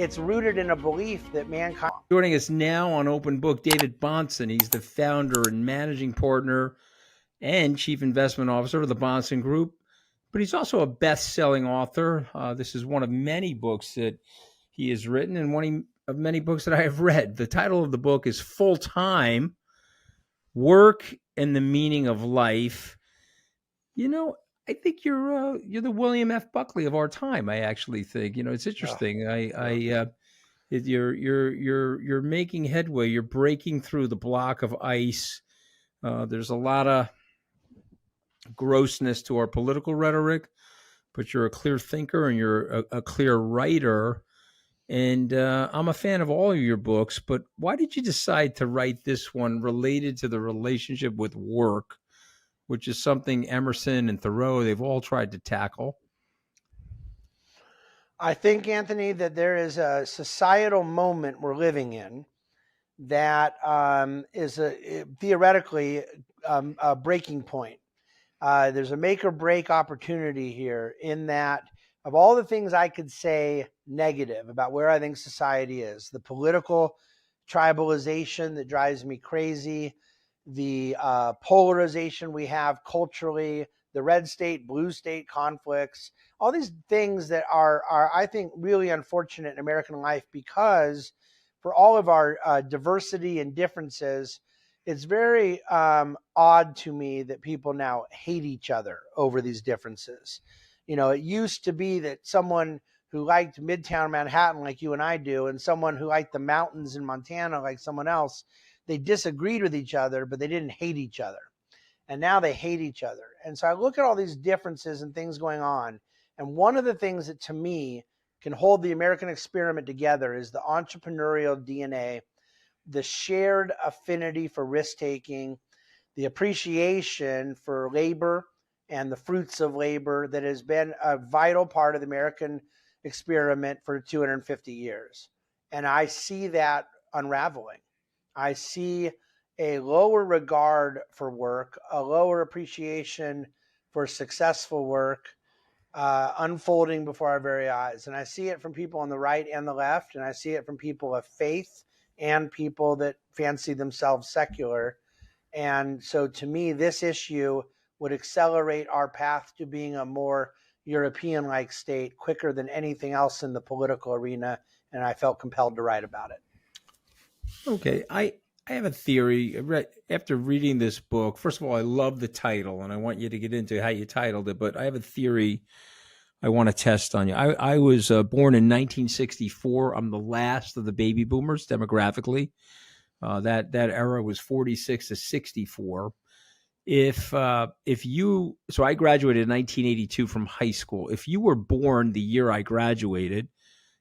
it's rooted in a belief that mankind. Joining us now on Open Book, David Bahnsen. He's the founder and managing partner and chief investment officer of the Bahnsen Group, but he's also a best-selling author. This is one of many books that he has written and one of many books that I have read. The title of the book is Full Time: Work and the Meaning of Life. You know, I think you're the William F. Buckley of our time. I actually think, it's interesting. You're making headway. You're breaking through the block of ice. There's a lot of grossness to our political rhetoric, but you're a clear thinker and you're a clear writer. And I'm a fan of all of your books, but why did you decide to write this one related to the relationship with work, which is something Emerson and Thoreau, they've all tried to tackle? I think, Anthony, that there is a societal moment we're living in that is theoretically a breaking point. There's a make or break opportunity here in that of all the things I could say negative about where I think society is, the political tribalization that drives me crazy, the polarization we have culturally, the red state, blue state conflicts, all these things that are I think, really unfortunate in American life because for all of our diversity and differences, it's very odd to me that people now hate each other over these differences. It used to be that someone who liked Midtown Manhattan like you and I do, and someone who liked the mountains in Montana like someone else, they disagreed with each other, but they didn't hate each other. And now they hate each other. And so I look at all these differences and things going on. And one of the things that to me can hold the American experiment together is the entrepreneurial DNA, the shared affinity for risk-taking, the appreciation for labor and the fruits of labor that has been a vital part of the American experiment for 250 years. And I see that unraveling. I see a lower regard for work, a lower appreciation for successful work unfolding before our very eyes. And I see it from people on the right and the left, and I see it from people of faith and people that fancy themselves secular. And so to me, this issue would accelerate our path to being a more European-like state quicker than anything else in the political arena. And I felt compelled to write about it. Okay. I have a theory. After reading this book, first of all, I love the title, and I want you to get into how you titled it, but I have a theory I want to test on you. I was born in 1964. I'm the last of the baby boomers demographically. That era was 46 to 64. So I graduated in 1982 from high school. If you were born the year I graduated,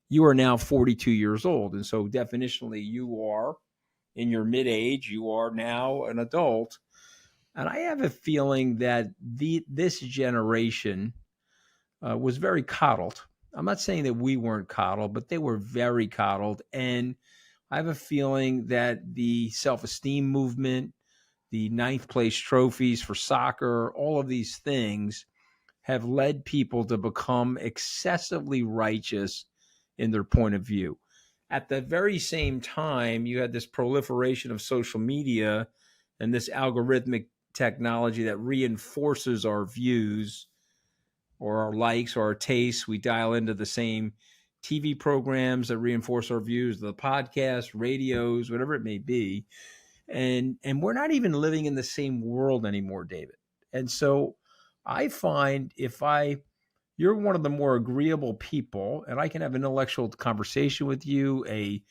you are now 42 years old. And so definitionally, you are in your mid-age. You are now an adult. And I have a feeling that this generation was very coddled. I'm not saying that we weren't coddled, but they were very coddled. And I have a feeling that the self-esteem movement, the ninth place trophies for soccer, all of these things have led people to become excessively righteous in their point of view. At the very same time, you had this proliferation of social media and this algorithmic technology that reinforces our views or our likes or our tastes. We dial into the same TV programs that reinforce our views, the podcasts, radios, whatever it may be. And we're not even living in the same world anymore, David. And so I find you're one of the more agreeable people, and I can have an intellectual conversation with you, a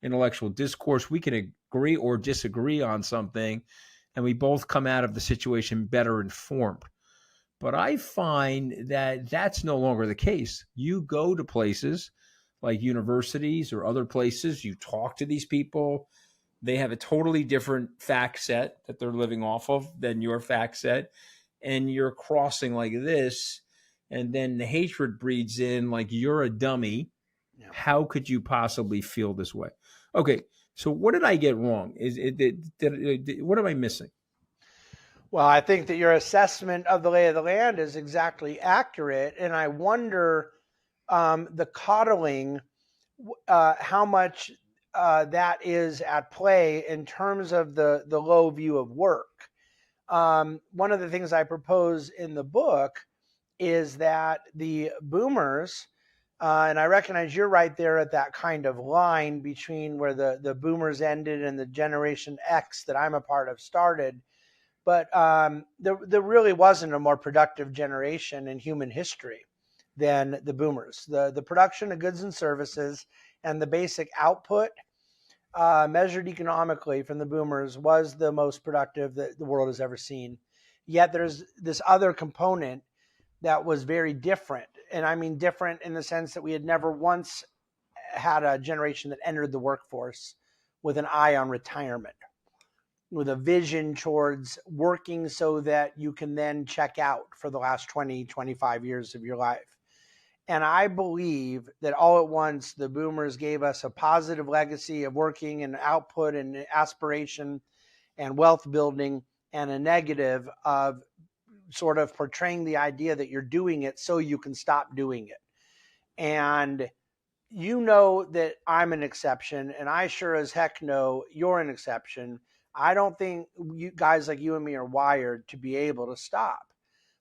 intellectual discourse. We can agree or disagree on something, and we both come out of the situation better informed. But I find that that's no longer the case. You go to places like universities or other places, you talk to these people. They have a totally different fact set that they're living off of than your fact set. And you're crossing like this, and then the hatred breeds in like you're a dummy. Yeah. How could you possibly feel this way? Okay, so what did I get wrong? What am I missing? Well, I think that your assessment of the lay of the land is exactly accurate. And I wonder the coddling how much that is at play in terms of the low view of work. One of the things I propose in the book is that the boomers, and I recognize you're right there at that kind of line between where the boomers ended and the Generation X that I'm a part of started. But there really wasn't a more productive generation in human history than the boomers. The production of goods and services and the basic output measured economically from the boomers was the most productive that the world has ever seen. Yet there's this other component that was very different. And I mean different in the sense that we had never once had a generation that entered the workforce with an eye on retirement, with a vision towards working so that you can then check out for the last 20, 25 years of your life. And I believe that all at once, the boomers gave us a positive legacy of working and output and aspiration and wealth building, and a negative of sort of portraying the idea that you're doing it so you can stop doing it. And you know that I'm an exception, and I sure as heck know you're an exception. I don't think you guys like you and me are wired to be able to stop.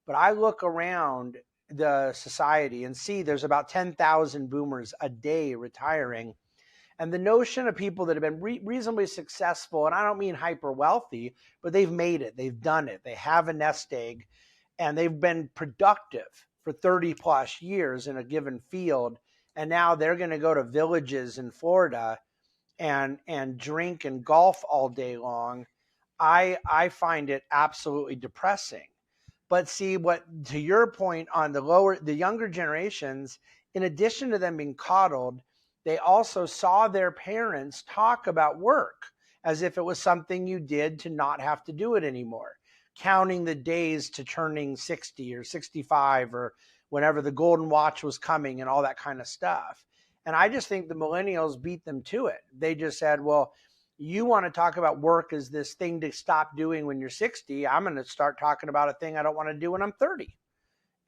But I look around the society and see there's about 10,000 boomers a day retiring. And the notion of people that have been reasonably successful, and I don't mean hyper wealthy, but they've made it, they've done it, they have a nest egg, and they've been productive for 30 plus years in a given field. And now they're going to go to villages in Florida and drink and golf all day long. I find it absolutely depressing. But see, what to your point on the younger generations, in addition to them being coddled, they also saw their parents talk about work as if it was something you did to not have to do it anymore, counting the days to turning 60 or 65 or whenever the golden watch was coming and all that kind of stuff. And I just think the millennials beat them to it. They just said, well, you want to talk about work as this thing to stop doing when you're 60. I'm going to start talking about a thing I don't want to do when I'm 30.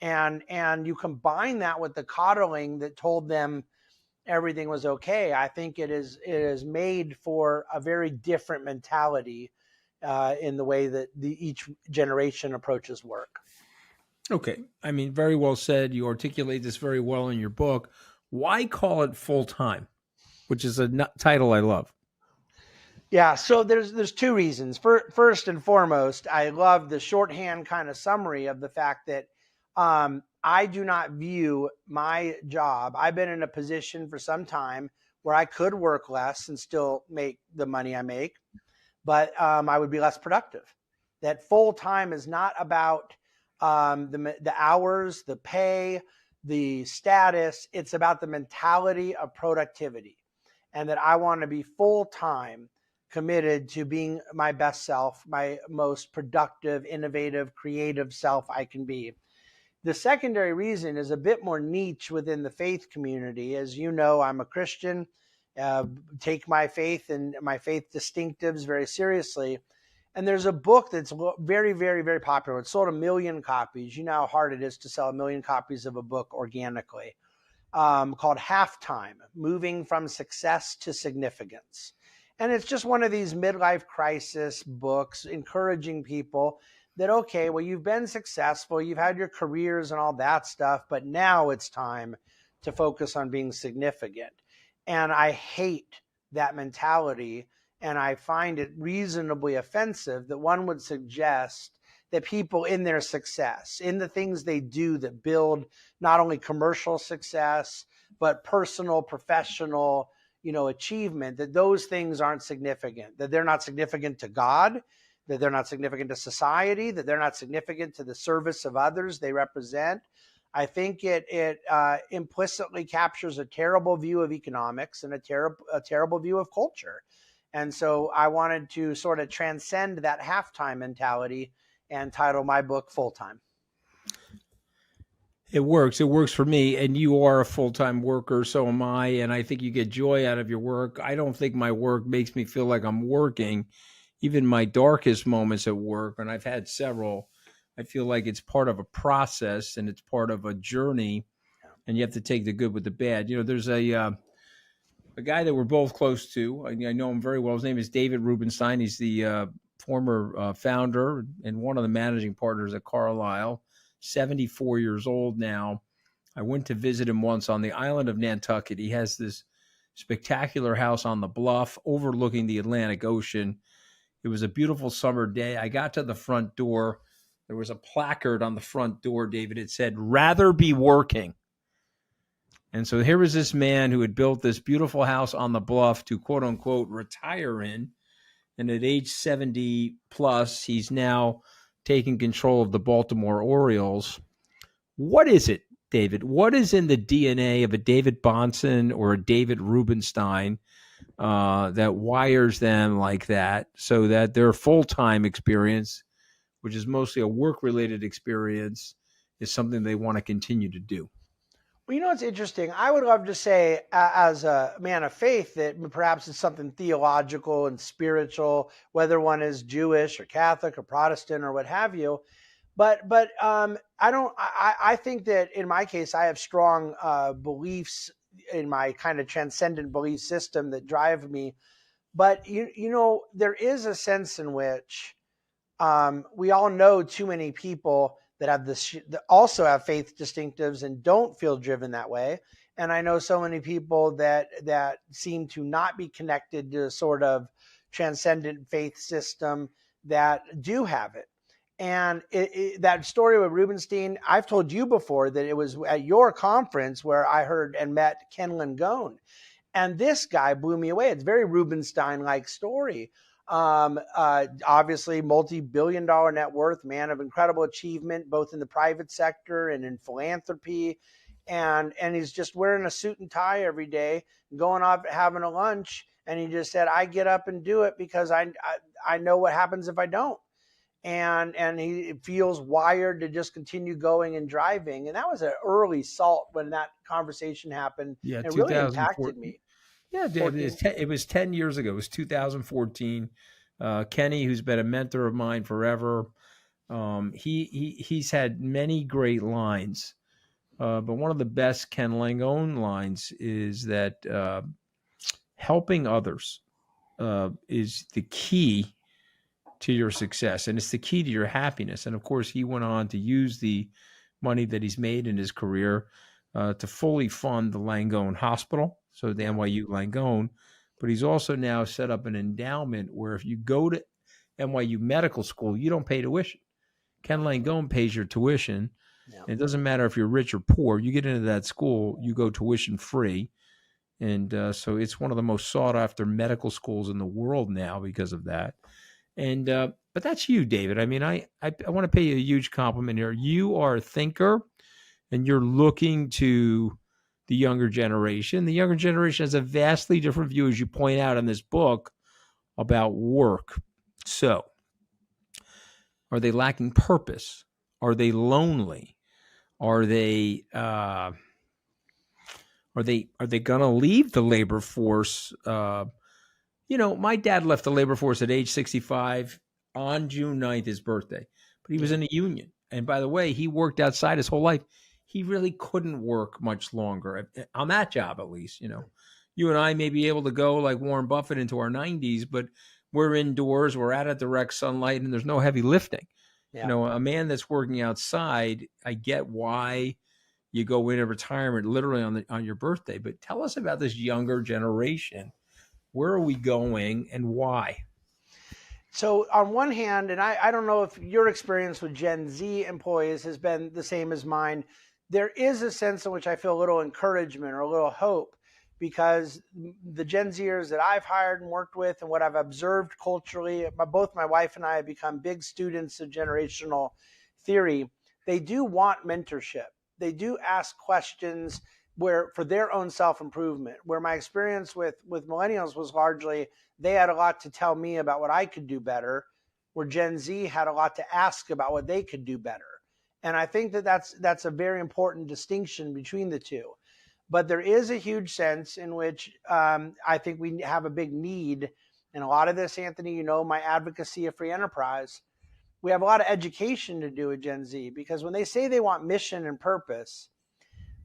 And you combine that with the coddling that told them everything was okay. I think it is made for a very different mentality in the way that each generation approaches work. Okay. I mean, very well said. You articulate this very well in your book. Why call it full time, which is a title I love? Yeah, so there's two reasons. First and foremost, I love the shorthand kind of summary of the fact that I do not view my job. I've been in a position for some time where I could work less and still make the money I make, but I would be less productive. That full time is not about the hours, the pay, the status. It's about the mentality of productivity, and that I want to be full time committed to being my best self, my most productive, innovative, creative self I can be. The secondary reason is a bit more niche within the faith community. As you know, I'm a Christian, take my faith and my faith distinctives very seriously. And there's a book that's very, very, very popular. It sold 1 million copies. You know how hard it is to sell 1 million copies of a book organically, called Halftime, Moving from Success to Significance. And it's just one of these midlife crisis books encouraging people that, okay, well, you've been successful, you've had your careers and all that stuff, but now it's time to focus on being significant. And I hate that mentality. And I find it reasonably offensive that one would suggest that people in their success, in the things they do that build not only commercial success, but personal, professional, achievement, that those things aren't significant, that they're not significant to God, that they're not significant to society, that they're not significant to the service of others they represent. I think it implicitly captures a terrible view of economics and a terrible view of culture. And so I wanted to sort of transcend that halftime mentality and title my book Full Time. It works. It works for me. And you are a full-time worker. So am I. And I think you get joy out of your work. I don't think my work makes me feel like I'm working. Even my darkest moments at work, and I've had several, I feel like it's part of a process and it's part of a journey. And you have to take the good with the bad. There's a a guy that we're both close to. I know him very well. His name is David Rubenstein. He's the former founder and one of the managing partners at Carlisle. 74 years old now. I went to visit him once on the island of Nantucket. He has this spectacular house on the bluff overlooking the Atlantic Ocean. It was a beautiful summer day. I got to the front door. There was a placard on the front door, David. It said, "Rather be working." And so here was this man who had built this beautiful house on the bluff to quote unquote retire in. And at age 70 plus, he's now taking control of the Baltimore Orioles. What is it, David? What is in the DNA of a David Bonson or a David Rubenstein that wires them like that so that their full-time experience, which is mostly a work-related experience, is something they want to continue to do? Well, it's interesting. I would love to say, as a man of faith, that perhaps it's something theological and spiritual, whether one is Jewish or Catholic or Protestant or what have you. But I don't. I think that in my case, I have strong beliefs in my kind of transcendent belief system that drive me. But there is a sense in which we all know too many people that have this that also have faith distinctives and don't feel driven that way. And I know so many people that seem to not be connected to a sort of transcendent faith system that do have it. And that story with Rubenstein, I've told you before that it was at your conference where I heard and met Ken Langone. And this guy blew me away. It's a very Rubenstein-like story. Obviously, multi-billion-dollar net worth, man of incredible achievement, both in the private sector and in philanthropy. And he's just wearing a suit and tie every day, going off having a lunch. And he just said, I get up and do it because I know what happens if I don't. And he feels wired to just continue going and driving. And that was an early salt when that conversation happened. Yeah, It really 2004. impacted me. Yeah, David, it was 10 years ago. It was 2014. Kenny, who's been a mentor of mine forever, he's had many great lines. But one of the best Ken Langone lines is that helping others is the key to your success, and it's the key to your happiness. And of course, he went on to use the money that he's made in his career to fully fund the Langone Hospital, so the NYU Langone. But he's also now set up an endowment where if you go to NYU Medical School, you don't pay tuition. Ken Langone pays your tuition. Yeah. It doesn't matter if you're rich or poor. You get into that school, you go tuition free. And so it's one of the most sought after medical schools in the world now because of that. And but that's you, David. I mean, I want to pay you a huge compliment here. You are a thinker, and you're looking to the younger generation. The younger generation has a vastly different view, as you point out in this book, about work. So, are they lacking purpose? Are they lonely? Are they going to leave the labor force? My dad left the labor force at age 65 on June 9th, his birthday, but he was in a union. And by the way, he worked outside his whole life. He really couldn't work much longer on that job, at least. You and I may be able to go like Warren Buffett into our 90s, but we're indoors, we're out at direct sunlight, and there's no heavy lifting. Yeah. A man that's working outside, I get why you go into retirement literally on your birthday, but tell us about this younger generation. Where are we going and why? So on one hand, and I don't know if your experience with Gen Z employees has been the same as mine, there is a sense in which I feel a little encouragement or a little hope, because the Gen Zers that I've hired and worked with and what I've observed culturally, both my wife and I have become big students of generational theory. They do want mentorship. They do ask questions for their own self-improvement, where my experience with millennials was largely they had a lot to tell me about what I could do better, where Gen Z had a lot to ask about what they could do better. And I think that's a very important distinction between the two. But there is a huge sense in which I think we have a big need. And a lot of this, Anthony, my advocacy of free enterprise, we have a lot of education to do with Gen Z, because when they say they want mission and purpose,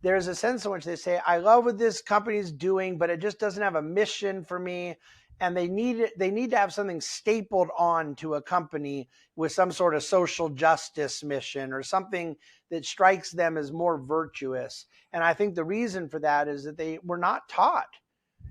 there's a sense in which they say, I love what this company's doing, but it just doesn't have a mission for me. And they need to have something stapled on to a company with some sort of social justice mission or something that strikes them as more virtuous. And I think the reason for that is that they were not taught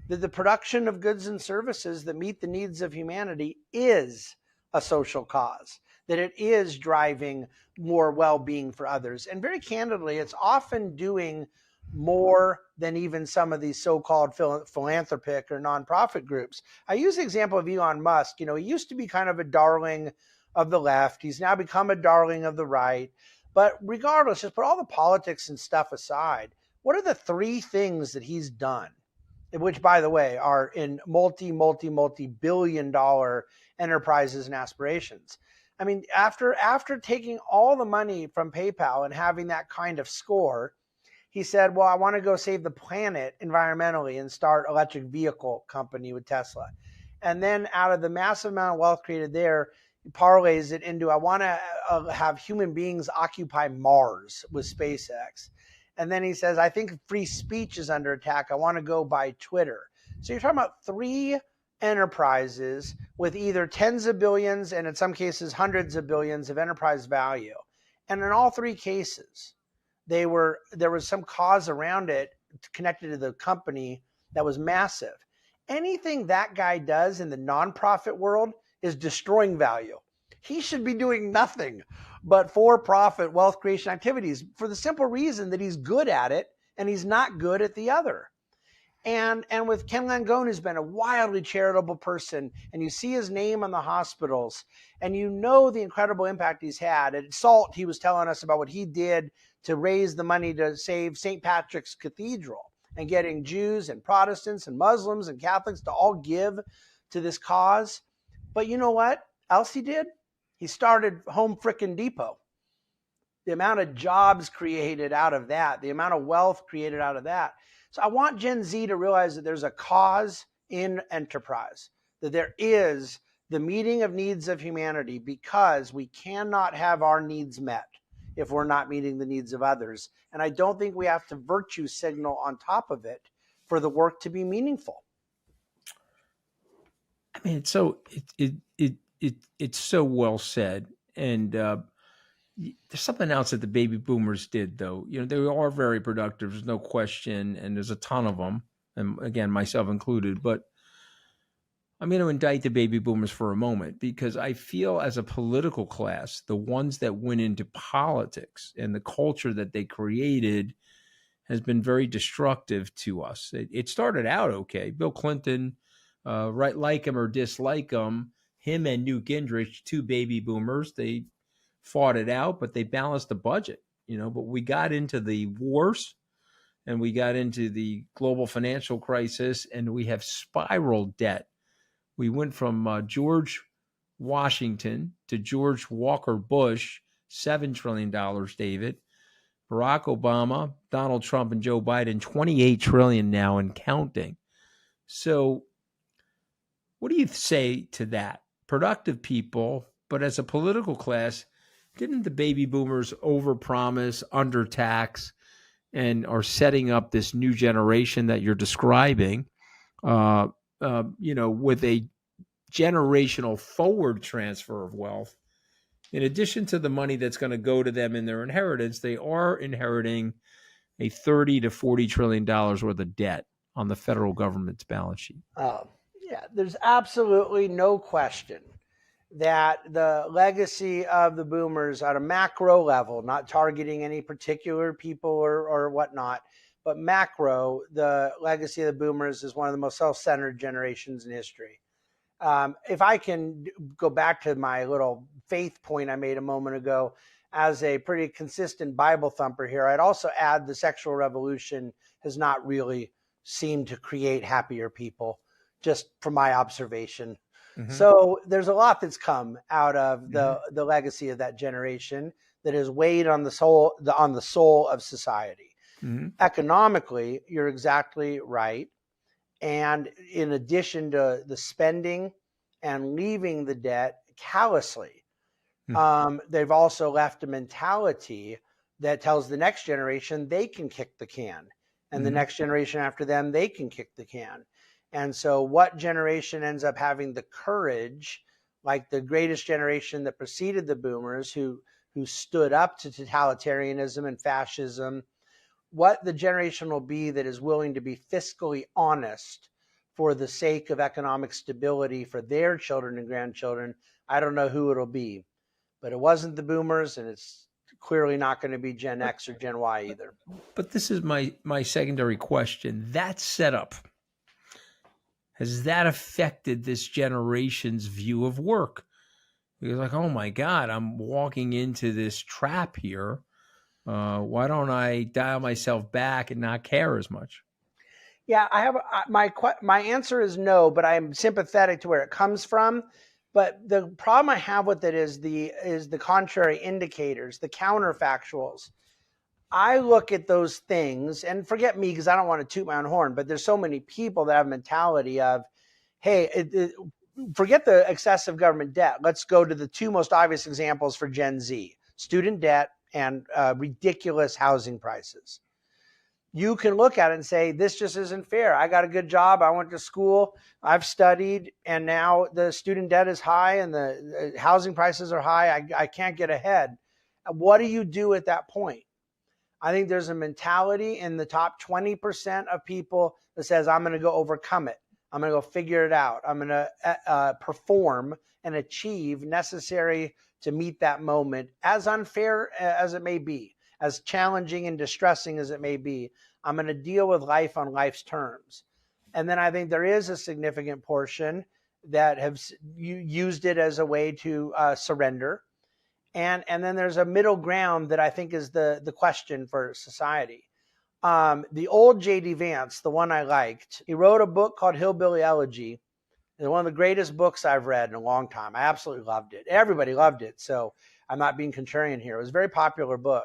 that the production of goods and services that meet the needs of humanity is a social cause, that it is driving more well-being for others. And very candidly, it's often doing more than even some of these so-called philanthropic or nonprofit groups. I use the example of Elon Musk. He used to be kind of a darling of the left. He's now become a darling of the right. But regardless, just put all the politics and stuff aside. What are the three things that he's done, which, by the way, are in multi-billion dollar enterprises and aspirations? I mean, after taking all the money from PayPal and having that kind of score, he said, well, I want to go save the planet environmentally and start electric vehicle company with Tesla. And then out of the massive amount of wealth created there, he parlays it into, I want to have human beings occupy Mars with SpaceX. And then he says, I think free speech is under attack. I want to go buy Twitter. So you're talking about three enterprises with either tens of billions and in some cases hundreds of billions of enterprise value. And in all three cases, there was some cause around it connected to the company that was massive. Anything that guy does in the nonprofit world is destroying value. He should be doing nothing but for-profit wealth creation activities for the simple reason that he's good at it and he's not good at the other. And with Ken Langone, who's been a wildly charitable person, and you see his name on the hospitals, and you know the incredible impact he's had. At SALT, he was telling us about what he did to raise the money to save St. Patrick's Cathedral and getting Jews and Protestants and Muslims and Catholics to all give to this cause. But you know what else he did? He started Home Frickin' Depot. The amount of jobs created out of that, the amount of wealth created out of that. So I want Gen Z to realize that there's a cause in enterprise, that there is the meeting of needs of humanity, because we cannot have our needs met if we're not meeting the needs of others. And I don't think we have to virtue signal on top of it for the work to be meaningful. I mean, it's so well said. And there's something else that the baby boomers did, though. They are very productive. There's no question. And there's a ton of them. And again, myself included. But I'm going to indict the baby boomers for a moment, because I feel as a political class, the ones that went into politics and the culture that they created has been very destructive to us. It started out okay. Bill Clinton, right, like him or dislike him and Newt Gingrich, two baby boomers, they fought it out, but they balanced the budget, but we got into the wars and we got into the global financial crisis, and we have spiral debt. We went from George Washington to George Walker Bush, $7 trillion, David. Barack Obama, Donald Trump, and Joe Biden, $28 trillion now and counting. So what do you say to that? Productive people, but as a political class, didn't the baby boomers overpromise, undertax, and are setting up this new generation that you're describing, with a generational forward transfer of wealth? In addition to the money that's going to go to them in their inheritance, they are inheriting a $30 to $40 trillion worth of debt on the federal government's balance sheet. Yeah, there's absolutely no question that the legacy of the boomers at a macro level, not targeting any particular people or whatnot, but macro, the legacy of the boomers is one of the most self-centered generations in history. If I can go back to my little faith point I made a moment ago, as a pretty consistent Bible thumper here, I'd also add the sexual revolution has not really seemed to create happier people, just from my observation. Mm-hmm. So there's a lot that's come out of the legacy of that generation that has weighed on the soul of society. Mm-hmm. Economically, you're exactly right. And in addition to the spending and leaving the debt callously, they've also left a mentality that tells the next generation they can kick the can. And the Mhm. next generation after them, they can kick the can. And so, what generation ends up having the courage, like the greatest generation that preceded the boomers, who stood up to totalitarianism and fascism, what the generation will be that is willing to be fiscally honest for the sake of economic stability for their children and grandchildren, I don't know who it'll be. But it wasn't the boomers, and it's clearly not going to be Gen But X or Gen Y either. but this is my secondary question. That setup, has that affected this generation's view of work? Because like, oh my God, I'm walking into this trap here. Why don't I dial myself back and not care as much? Yeah, I have my answer is no, but I'm sympathetic to where it comes from. But the problem I have with it is the contrary indicators, the counterfactuals. I look at those things, and forget me because I don't want to toot my own horn, but there's so many people that have a mentality of, hey, forget the excessive government debt. Let's go to the two most obvious examples for Gen Z: student debt and ridiculous housing prices. You can look at it and say, this just isn't fair. I got a good job. I went to school. I've studied. And now the student debt is high and the housing prices are high. I can't get ahead. What do you do at that point? I think there's a mentality in the top 20% of people that says, I'm going to go overcome it. I'm going to go figure it out. I'm going to perform and achieve necessary to meet that moment, as unfair as it may be, as challenging and distressing as it may be. I'm going to deal with life on life's terms. And then I think there is a significant portion that have used it as a way to surrender. And then there's a middle ground that I think is the question for society. The old J.D. Vance, the one I liked, he wrote a book called Hillbilly Elegy. It's one of the greatest books I've read in a long time. I absolutely loved it. Everybody loved it. So I'm not being contrarian here. It was a very popular book.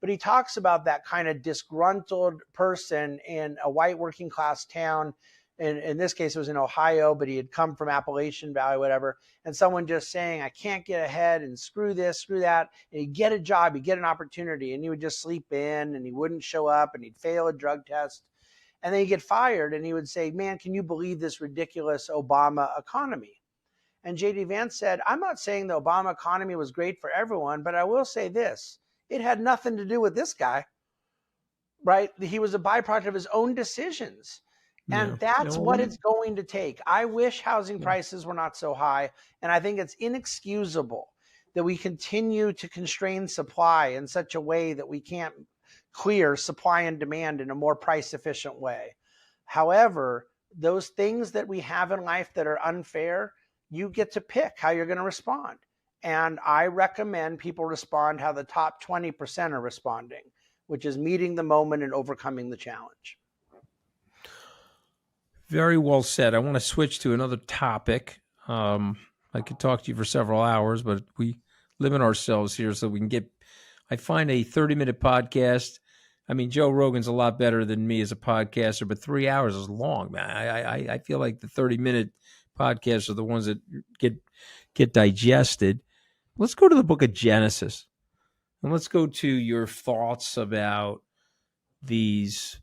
But he talks about that kind of disgruntled person in a white working class town. And in this case, it was in Ohio, but he had come from Appalachian Valley, whatever. And someone just saying, I can't get ahead and screw this, screw that. And he'd get a job, he'd get an opportunity, and he would just sleep in and he wouldn't show up and he'd fail a drug test. And then he'd get fired and he would say, man, can you believe this ridiculous Obama economy? And JD Vance said, I'm not saying the Obama economy was great for everyone, but I will say this: it had nothing to do with this guy, right? He was a byproduct of his own decisions. Yeah. And that's No, what it's going to take. I wish housing yeah. prices were not so high. And I think it's inexcusable that we continue to constrain supply in such a way that we can't clear supply and demand in a more price efficient way. However, those things that we have in life that are unfair, you get to pick how you're going to respond. And I recommend people respond how the top 20% are responding, which is meeting the moment and overcoming the challenge. Very well said. I want to switch to another topic. I could talk to you for several hours, but we limit ourselves here so we can get. I find a 30-minute podcast. I mean, Joe Rogan's a lot better than me as a podcaster, but 3 hours is long, man. I feel like the 30-minute podcasts are the ones that get digested. Let's go to the book of Genesis, and let's go to your thoughts about these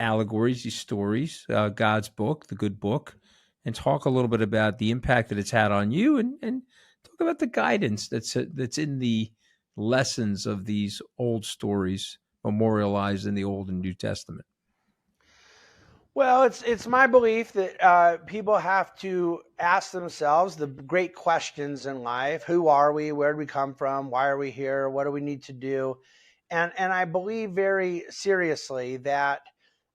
allegories, these stories, God's book, the good book, and talk a little bit about the impact that it's had on you, and talk about the guidance that's in the lessons of these old stories memorialized in the Old and New Testament. Well, it's my belief that people have to ask themselves the great questions in life: Who are we? Where did we come from? Why are we here? What do we need to do? And I believe very seriously that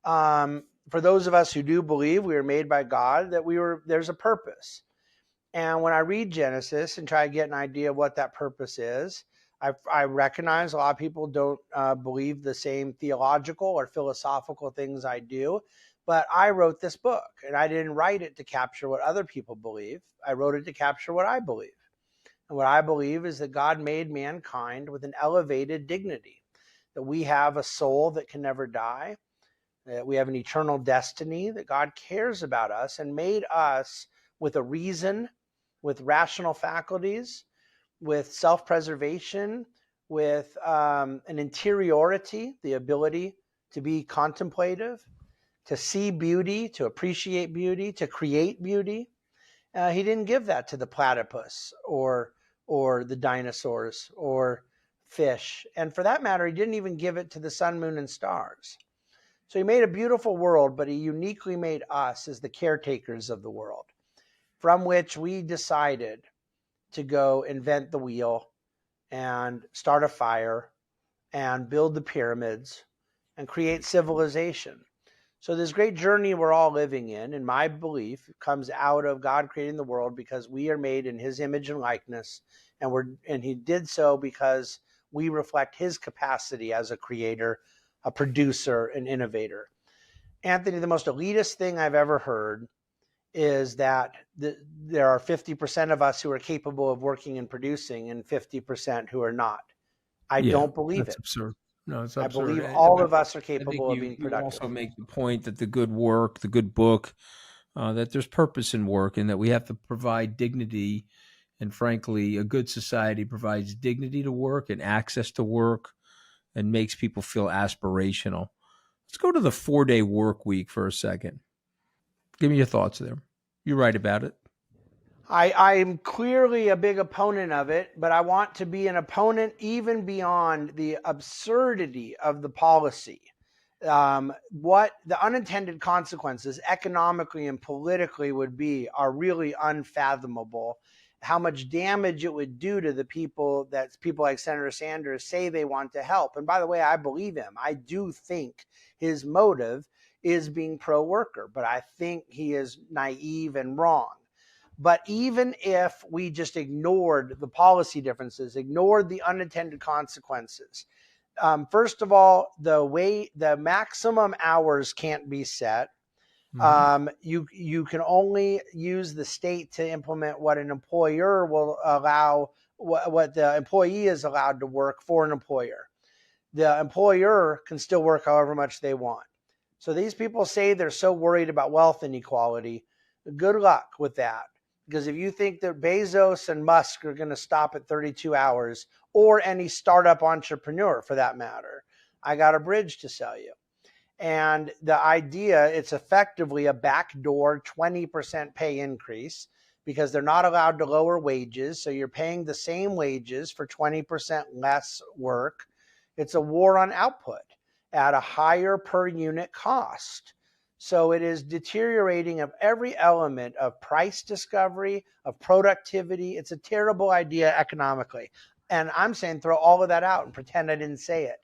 for those of us who do believe we were made by God, that there's a purpose. And when I read Genesis and try to get an idea of what that purpose is, I recognize a lot of people don't believe the same theological or philosophical things I do. But I wrote this book, and I didn't write it to capture what other people believe. I wrote it to capture what I believe. And what I believe is that God made mankind with an elevated dignity, that we have a soul that can never die, that we have an eternal destiny, that God cares about us and made us with a reason, with rational faculties, with self-preservation, with an interiority, the ability to be contemplative, to see beauty, to appreciate beauty, to create beauty. He didn't give that to the platypus or the dinosaurs or fish. And for that matter, he didn't even give it to the sun, moon, and stars. So he made a beautiful world, but he uniquely made us as the caretakers of the world, from which we decided to go invent the wheel and start a fire and build the pyramids and create civilization. So this great journey we're all living in my belief, comes out of God creating the world because we are made in his image and likeness, and he did so because we reflect his capacity as a creator, a producer, an innovator. Anthony, the most elitist thing I've ever heard is that there are 50% of us who are capable of working and producing and 50% who are not. I Yeah, don't believe that's it. absurd. No, it's I absurd. believe all of us are I think capable of being you productive. also make the point that the good work, the good book, that there's purpose in work, and that we have to provide dignity. And frankly, a good society provides dignity to work and access to work and makes people feel aspirational. Let's go to the 4-day work week for a second. Give me your thoughts there. You're right about it. I'm clearly a big opponent of it, but I want to be an opponent even beyond the absurdity of the policy. What the unintended consequences economically and politically would be are really unfathomable. How much damage it would do to the people that people like Senator Sanders say they want to help. And by the way, I believe him. I do think his motive is being pro-worker, but I think he is naive and wrong. But even if we just ignored the policy differences, ignored the unintended consequences, first of all, the maximum hours can't be set. You can only use the state to implement what an employer will allow, what the employee is allowed to work for an employer. The employer can still work however much they want. So these people say they're so worried about wealth inequality. Good luck with that. Because if you think that Bezos and Musk are going to stop at 32 hours, or any startup entrepreneur for that matter, I got a bridge to sell you. And the idea, it's effectively a backdoor 20% pay increase because they're not allowed to lower wages. So you're paying the same wages for 20% less work. It's a war on output at a higher per unit cost. So it is deteriorating of every element of price discovery, of productivity. It's a terrible idea economically. And I'm saying throw all of that out and pretend I didn't say it.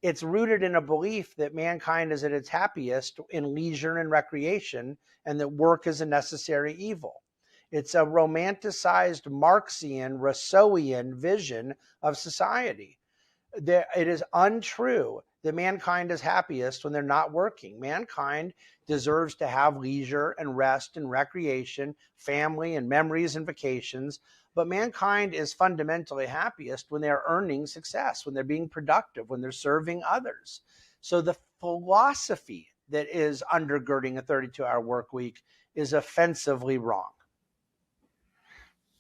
It's rooted in a belief that mankind is at its happiest in leisure and recreation, and that work is a necessary evil. It's a romanticized Marxian, Rousseauian vision of society. It is untrue that mankind is happiest when they're not working. Mankind deserves to have leisure and rest and recreation, family and memories and vacations. But mankind is fundamentally happiest when they're earning success, when they're being productive, when they're serving others. So the philosophy that is undergirding a 32-hour work week is offensively wrong.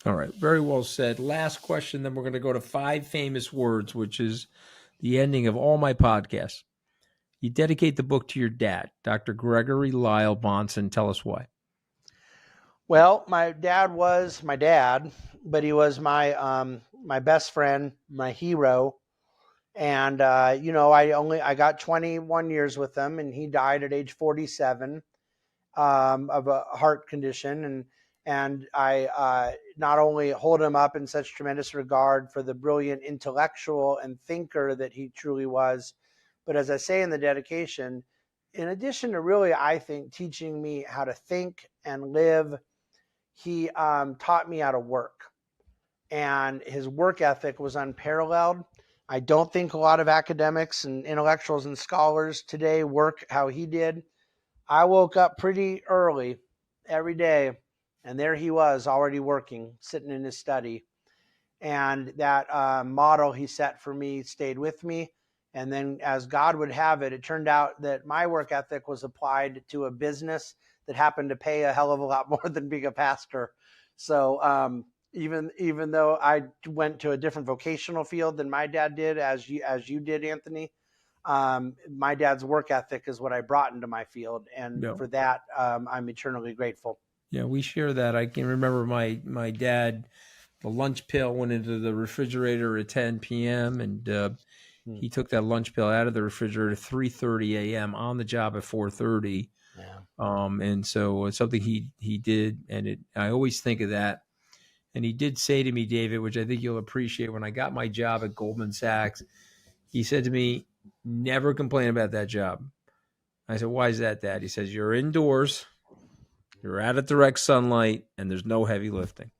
All right. Very well said. Last question, then we're going to go to 5 famous words, which is the ending of all my podcasts. You dedicate the book to your dad, Dr. Gregory Lyle Bahnsen. Tell us why. Well, my dad was my dad, but he was my best friend, my hero. And I got 21 years with him, and he died at age 47 of a heart condition. And I not only hold him up in such tremendous regard for the brilliant intellectual and thinker that he truly was, but as I say in the dedication, in addition to really, I think, teaching me how to think and live, he taught me how to work. And his work ethic was unparalleled. I don't think a lot of academics and intellectuals and scholars today work how he did. I woke up pretty early every day, and there he was already working, sitting in his study. And that model he set for me stayed with me. And then, as God would have it, it turned out that my work ethic was applied to a business that happened to pay a hell of a lot more than being a pastor. So even though I went to a different vocational field than my dad did, as you did, Anthony. My dad's work ethic is what I brought into my field, and No. for that, I'm eternally grateful. Yeah, we share that. I can remember my dad. The lunch pail went into the refrigerator at 10 p.m. and Hmm. he took that lunch pail out of the refrigerator at 3:30 a.m. on the job at 4:30. Yeah. And so it's something he did, and I always think of that. And he did say to me, David, which I think you'll appreciate, when I got my job at Goldman Sachs, he said to me, "Never complain about that job." I said, "Why is that, Dad?" He says, "You're indoors, you're out of direct sunlight, and there's no heavy lifting."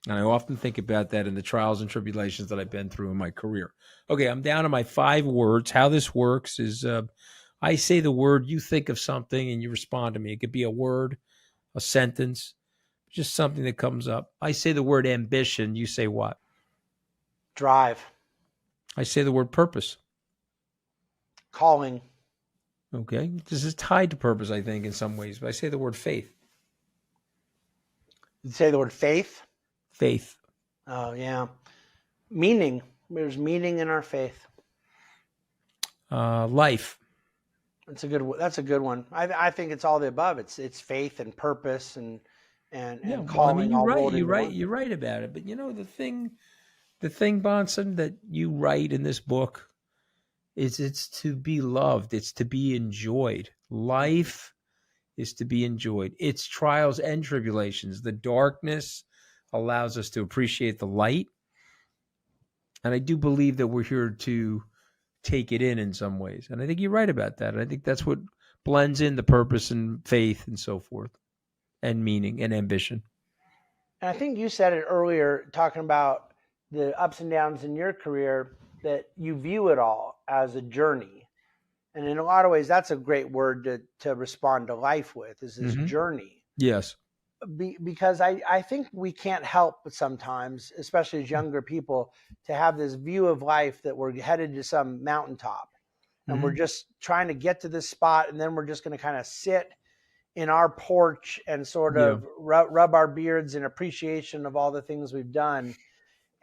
And I often think about that in the trials and tribulations that I've been through in my career. Okay, I'm down to my 5 words. How this works is I say the word, you think of something, and you respond to me. It could be a word, a sentence, just something that comes up. I say the word ambition. You say what? Drive. I say the word purpose. Calling. Okay, this is tied to purpose, I think, in some ways. But I say the word faith. You say the word faith. Faith. Oh yeah. Meaning. There's meaning in our faith. Life. That's a good one. I think it's all the above. It's faith and purpose and Yeah, well, I mean, calling all rolled into one. you're right about it. But you know, the thing, Bonson, that you write in this book is it's to be loved. It's to be enjoyed. Life is to be enjoyed. It's trials and tribulations. The darkness allows us to appreciate the light. And I do believe that we're here to take it in some ways. And I think you're right about that. And I think that's what blends in the purpose and faith and so forth, and meaning and ambition. And I think you said it earlier, talking about the ups and downs in your career, that you view it all as a journey. And in a lot of ways, that's a great word to respond to life with, is this journey. Yes. Because I think we can't help but sometimes, especially as younger people, to have this view of life that we're headed to some mountaintop and we're just trying to get to this spot, and then we're just going to kind of sit in our porch and sort of rub our beards in appreciation of all the things we've done.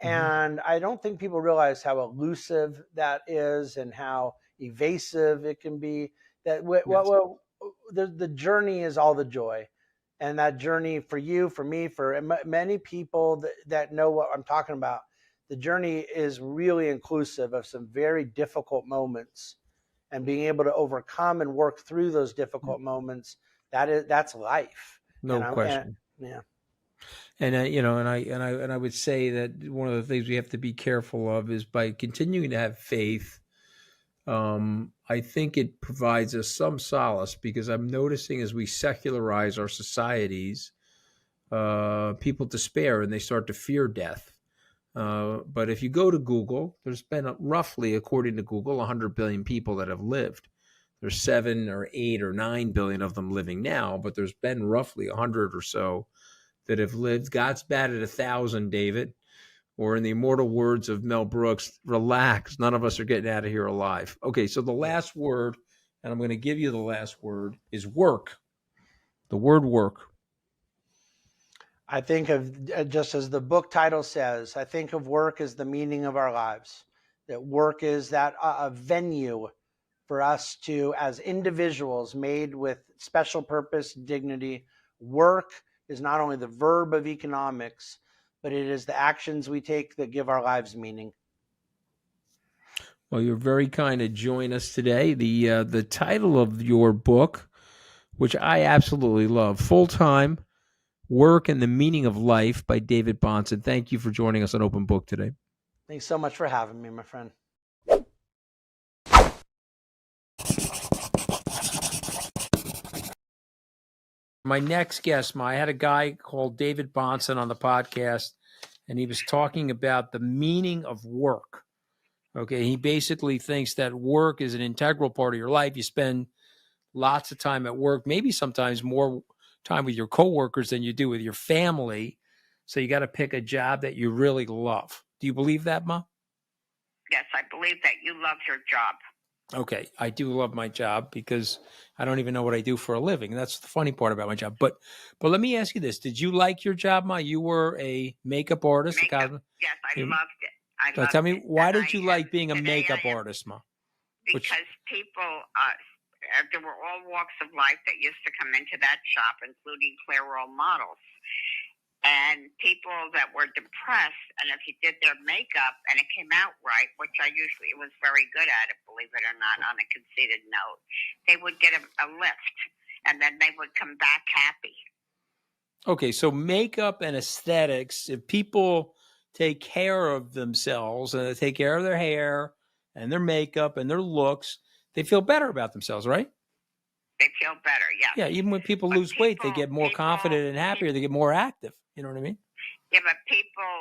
And I don't think people realize how elusive that is and how evasive it can be. That the journey is all the joy. And that journey for you, for me, for many people that know what I'm talking about, the journey is really inclusive of some very difficult moments, and being able to overcome and work through those difficult moments. That's life. No question. Yeah. And I would say that one of the things we have to be careful of is, by continuing to have faith, I think it provides us some solace, because I'm noticing as we secularize our societies, people despair and they start to fear death. But if you go to Google, there's been roughly, according to Google, 100 billion people that have lived. There's 7 or 8 or 9 billion of them living now, but there's been roughly 100 or so that have lived. God's batted 1,000, David. Or in the immortal words of Mel Brooks, relax. None of us are getting out of here alive. Okay, so the last word, and I'm going to give you the last word, is work. The word work. I think of, just as the book title says, I think of work as the meaning of our lives. That work is that a venue for us to, as individuals made with special purpose, dignity. Work is not only the verb of economics, but it is the actions we take that give our lives meaning. Well, you're very kind to join us today. The title of your book, which I absolutely love, Full-Time Work and the Meaning of Life, by David Bahnsen. Thank you for joining us on Open Book today. Thanks so much for having me, my friend. My next guest, I had a guy called David Bahnsen on the podcast, and he was talking about the meaning of work. Okay, he basically thinks that work is an integral part of your life. You spend lots of time at work, maybe sometimes more time with your coworkers than you do with your family. So you got to pick a job that you really love. Do you believe that, Ma? Yes, I believe that you love your job. Okay, I do love my job because I don't even know what I do for a living. That's the funny part about my job. But let me ask you this: did you like your job, Ma? You were a makeup artist. Makeup. Yes, I loved it. I So tell loved me, it. why And did you like being a today makeup I am, artist, Ma? Which because people, there were all walks of life that used to come into that shop, including clear role models. And people that were depressed, and if you did their makeup and it came out right, which I usually was very good at it, believe it or not, on a conceited note, they would get a lift, and then they would come back happy. Okay, so makeup and aesthetics, if people take care of themselves and they take care of their hair and their makeup and their looks, they feel better about themselves, right? They feel better, yes. Yeah, even when people lose weight, they get more confident and happier. They get more active. You know what I mean? Yeah, but people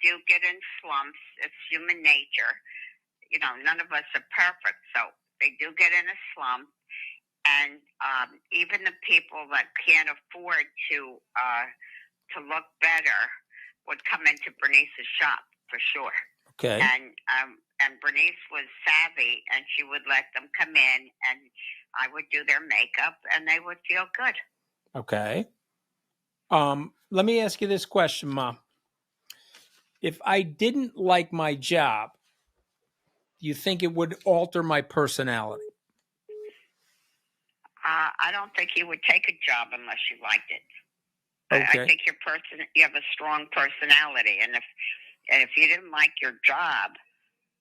do get in slumps. It's human nature. You know, none of us are perfect, so they do get in a slump. And even the people that can't afford to look better would come into Bernice's shop for sure. Okay. And Bernice was savvy, and she would let them come in, and I would do their makeup, and they would feel good. Okay. Let me ask you this question, Ma. If I didn't like my job, do you think it would alter my personality? I don't think you would take a job unless you liked it. Okay. I think you have a strong personality, and if you didn't like your job,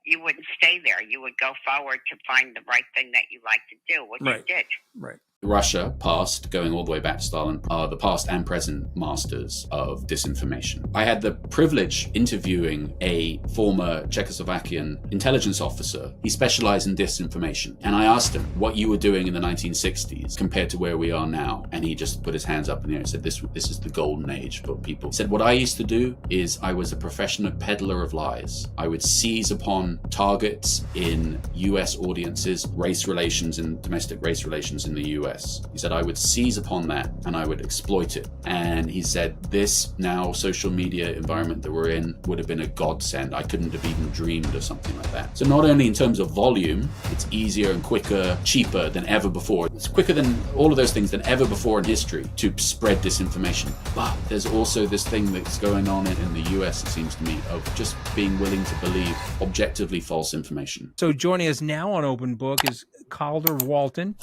you wouldn't stay there. You would go forward to find the right thing that you like to do, which you did. Right. Russia, past, going all the way back to Stalin, are the past and present masters of disinformation. I had the privilege interviewing a former Czechoslovakian intelligence officer. He specialized in disinformation. And I asked him what you were doing in the 1960s compared to where we are now. And he just put his hands up in the air and said, this is the golden age for people. He said, what I used to do is I was a professional peddler of lies. I would seize upon targets in US audiences, race relations and domestic race relations in the US. He said, I would seize upon that and I would exploit it. And he said, this now social media environment that we're in would have been a godsend. I couldn't have even dreamed of something like that. So not only in terms of volume, it's easier and quicker, cheaper than ever before. It's quicker than all of those things than ever before in history to spread disinformation. But there's also this thing that's going on in the US, it seems to me, of just being willing to believe objectively false information. So joining us now on Open Book is Calder Walton.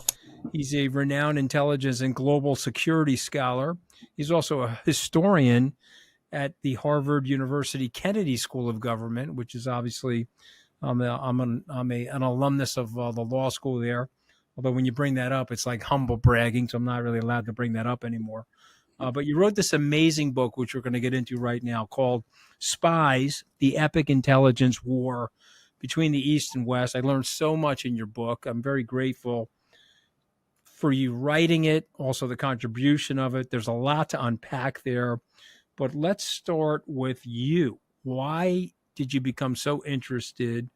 He's a renowned intelligence and global security scholar. He's also a historian at the Harvard University Kennedy School of Government, which is obviously I'm an alumnus of the law school there. Although when you bring that up, it's like humble bragging, so I'm not really allowed to bring that up anymore. But you wrote this amazing book, which we're going to get into right now, called Spies, the Epic Intelligence War Between the East and West. I learned so much in your book. I'm very grateful for you writing it, also the contribution of it. There's a lot to unpack there. But let's start with you. Why did you become so interested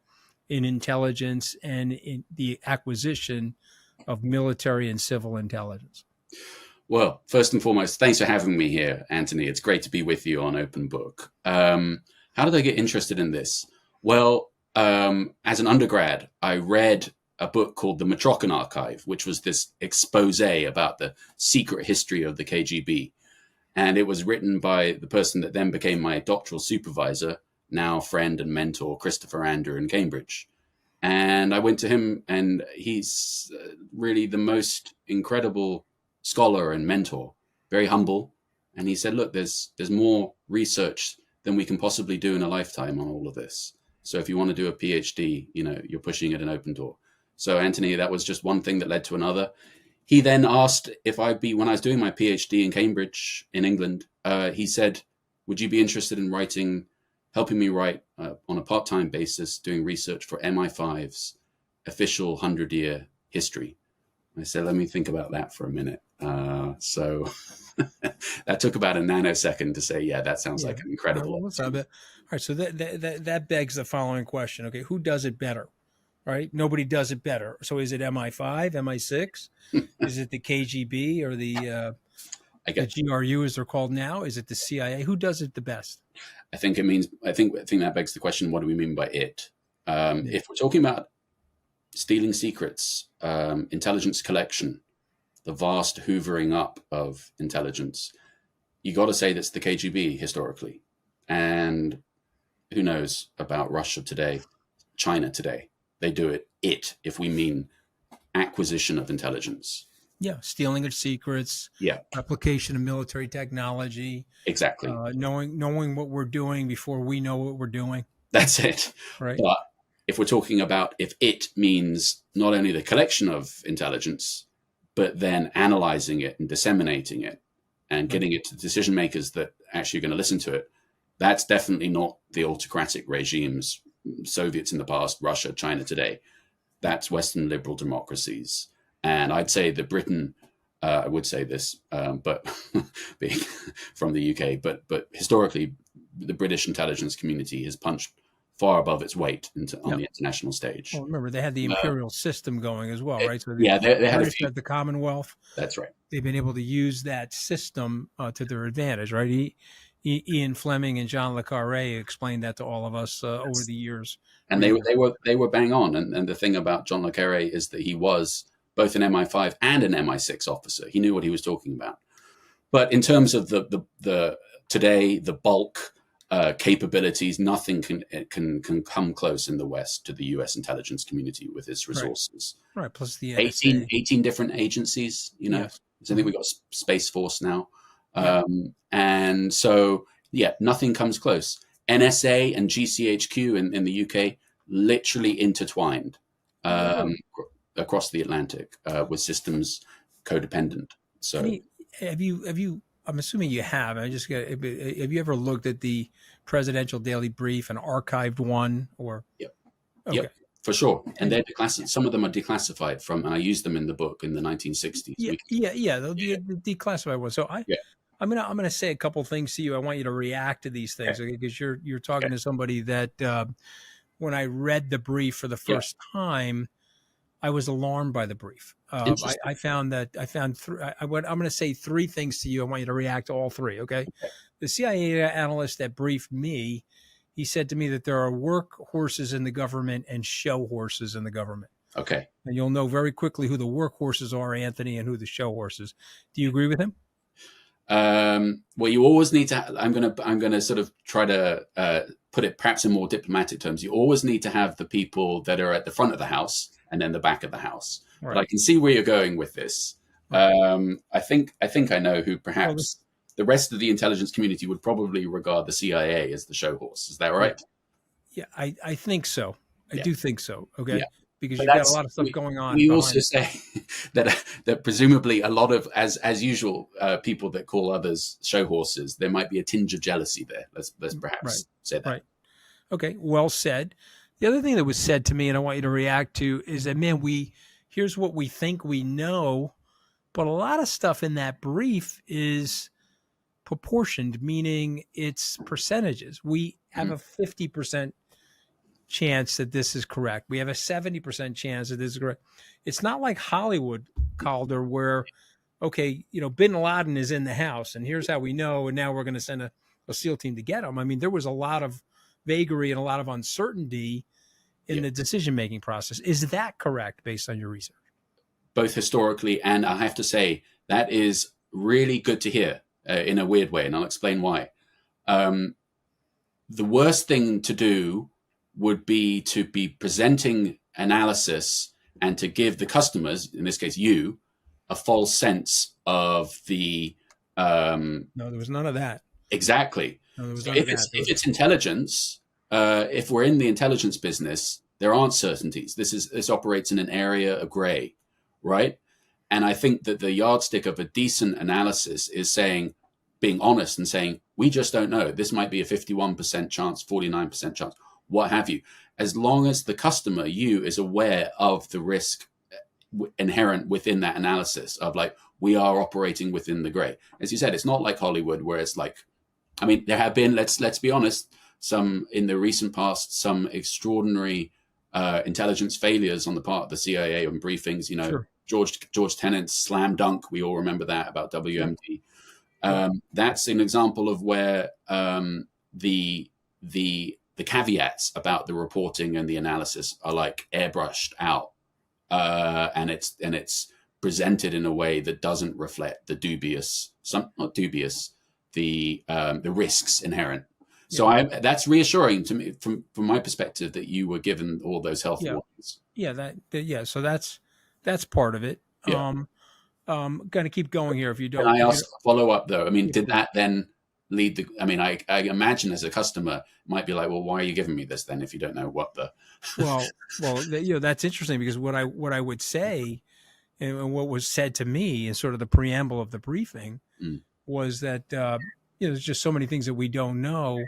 in intelligence and in the acquisition of military and civil intelligence? Well, first and foremost, thanks for having me here, Anthony. It's great to be with you on Open Book. How did I get interested in this? Well, as an undergrad, I read a book called The Mitrokhin Archive, which was this expose about the secret history of the KGB. And it was written by the person that then became my doctoral supervisor, now friend and mentor, Christopher Andrew in Cambridge. And I went to him, and he's really the most incredible scholar and mentor, very humble. And he said, look, there's more research than we can possibly do in a lifetime on all of this. So if you want to do a PhD, you're pushing at an open door. So Anthony, that was just one thing that led to another. He then asked if when I was doing my PhD in Cambridge in England, he said, would you be interested in helping me write on a part-time basis, doing research for MI5's official 100-year history? I said, let me think about that for a minute. So that took about a nanosecond to say, yeah, that sounds like an incredible. All right. So that begs the following question. Okay. Who does it better? Right? Nobody does it better. So is it MI5, MI6? Is it the KGB or the GRU as they're called now? Is it the CIA? Who does it the best? I think that begs the question, what do we mean by it? If we're talking about stealing secrets, intelligence collection, the vast hoovering up of intelligence. You got to say that's the KGB historically. And who knows about Russia today, China today. They do it, if we mean acquisition of intelligence. Yeah, stealing of secrets, Yeah, application of military technology, exactly. knowing what we're doing before we know what we're doing. That's it. Right. But if we're talking about if it means not only the collection of intelligence, but then analyzing it and disseminating it and getting it to decision makers that actually are going to listen to it, that's definitely not the autocratic regimes, Soviets in the past, Russia, China today. That's Western liberal democracies. And I'd say that Britain, I would say this, but being from the UK, but historically, the British intelligence community has punched far above its weight on the international stage. Well, remember, they had the imperial system going as well, right? So they had a few. The Commonwealth. That's right. They've been able to use that system to their advantage, right? Ian Fleming and John le Carre explained that to all of us over the years. And they were bang on. And the thing about John le Carre is that he was both an MI5 and an MI6 officer. He knew what he was talking about. But in terms of the today, the bulk capabilities, nothing can come close in the West to the U.S. intelligence community with its resources. Right. Plus the 18 different agencies, Yes. So I think we've got Space Force now. And so, nothing comes close. NSA and GCHQ in the UK literally intertwined across the Atlantic with systems codependent. So have you, I'm assuming you have. Have you ever looked at the Presidential Daily Brief, an archived one, or? Yep. Okay. Yep, for sure. And they're some of them are declassified and I used them in the book in the 1960s. The declassified one. So I'm gonna say a couple things to you. I want you to react to these things because you're talking to somebody that when I read the brief for the first time, I was alarmed by the brief. I'm going to say three things to you. I want you to react to all three. Okay. The CIA analyst that briefed me, he said to me that there are work horses in the government and show horses in the government. Okay. And you'll know very quickly who the work horses are, Anthony, and who the show horses. Do you agree with him? Well, you always need to. I'm going to sort of try to put it perhaps in more diplomatic terms. You always need to have the people that are at the front of the house and then the back of the house. Right. But I can see where you're going with this. Right. I think I know who perhaps the rest of the intelligence community would probably regard the CIA as the show horse. Is that right? Yeah, I think so. I do think so. Okay. Yeah. Because you've got a lot of stuff going on. We also say that presumably a lot of, as usual, people that call others show horses, there might be a tinge of jealousy there. Let's perhaps say that. Right. Okay. Well said. The other thing that was said to me, and I want you to react to, is that, man, here's what we think we know, but a lot of stuff in that brief is proportioned, meaning it's percentages. We have a 50% chance that this is correct. We have a 70% chance that this is correct. It's not like Hollywood, Calder, where, okay, Bin Laden is in the house and here's how we know, and now we're going to send a SEAL team to get him. I mean, there was a lot of vagary and a lot of uncertainty in the decision-making process. Is that correct based on your research? Both historically, and I have to say that is really good to hear in a weird way, and I'll explain why. The worst thing to do would be to be presenting analysis and to give the customers, in this case you, a false sense of the... No, there was none of that. Exactly. No, there was so none if it's intelligence, if we're in the intelligence business, there aren't certainties. This operates in an area of gray, right? And I think that the yardstick of a decent analysis is being honest and saying, we just don't know. This might be a 51% chance, 49% chance, what have you. As long as the customer, you, is aware of the risk inherent within that analysis of we are operating within the gray. As you said, it's not like Hollywood where it's there have been, let's be honest, some in the recent past, some extraordinary intelligence failures on the part of the CIA on briefings. Sure. George Tenet's slam dunk, we all remember that about WMD. That's an example of where the caveats about the reporting and the analysis are airbrushed out and it's presented in a way that doesn't reflect the dubious, not dubious, the risks inherent. So that's reassuring to me from my perspective that you were given all those health Yeah. warnings. Yeah. So that's part of it. Yeah. Going to keep going here if you Can don't. I ask a follow up though? I mean, Yeah, did please. that then lead the? I mean, I imagine as a customer might be like, well, why are you giving me this then if you don't know what the? That's interesting because what I would say and what was said to me in sort of the preamble of the briefing Mm, was that there's just so many things that we don't know,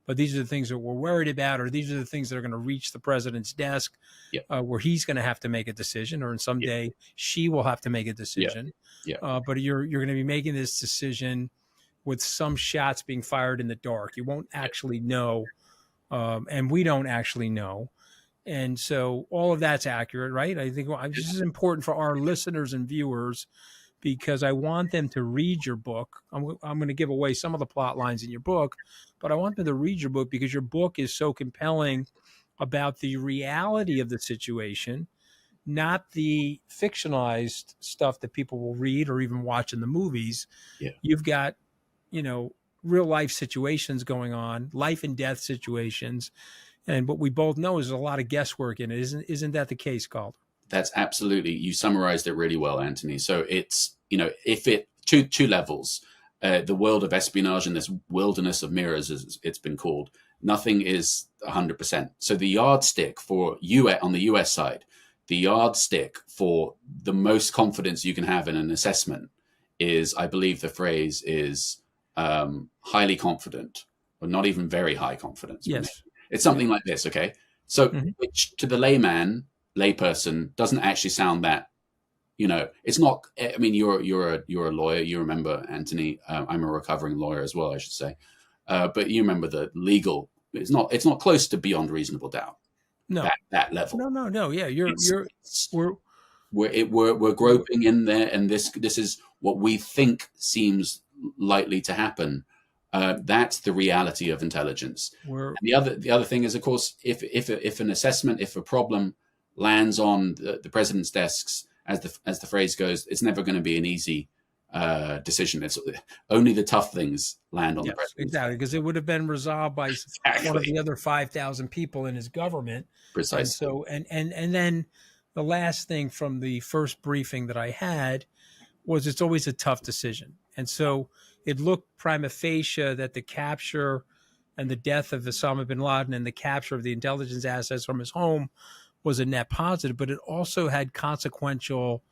but these are the things that we're worried about, or these are the things that are going to reach the president's desk, yeah, where he's going to have to make a decision, or in someday she will have to make a yeah, decision. yeah, But you're going to be making this decision with some shots being fired in the dark. You won't actually know, and we don't actually know. And so all of that's accurate, right? I think this is important for our listeners and viewers because I want them to read your book. I'm going to give away some of the plot lines in your book, but I want them to read your book because your book is so compelling about the reality of the situation, not the fictionalized stuff that people will read or even watch in the movies. yeah. You've got, you know, real life situations going on, life and death situations. And what we both know is there's a lot of guesswork in it. Isn't that the case, Calder? That's absolutely. You summarized it really well, Anthony. So it's if it two levels, the world of espionage and this wilderness of mirrors, as it's been called, nothing is 100%. So the yardstick for on the US side, the yardstick for the most confidence you can have in an assessment is, I believe the phrase is highly confident, or not even very high confidence. Yes. It's something like this, okay? So, which to the layperson doesn't actually sound that, it's not. I mean, you're a lawyer. You remember, Anthony. I'm a recovering lawyer as well, I should say. But you remember the legal. It's not close to beyond reasonable doubt. No. That level. No. Yeah, we're groping in there, and this is what we think seems likely to happen. That's the reality of intelligence. And the other thing is, of course, if an assessment, if a problem lands on the president's desks, as the phrase goes, it's never going to be an easy decision. It's only the tough things land on the president. Exactly, because it would have been resolved by one of the other 5,000 people in his government. Precisely. And so, and then the last thing from the first briefing that I had was it's always a tough decision. And so it looked prima facie that the capture and the death of Osama bin Laden and the capture of the intelligence assets from his home was a net positive, but it also had consequential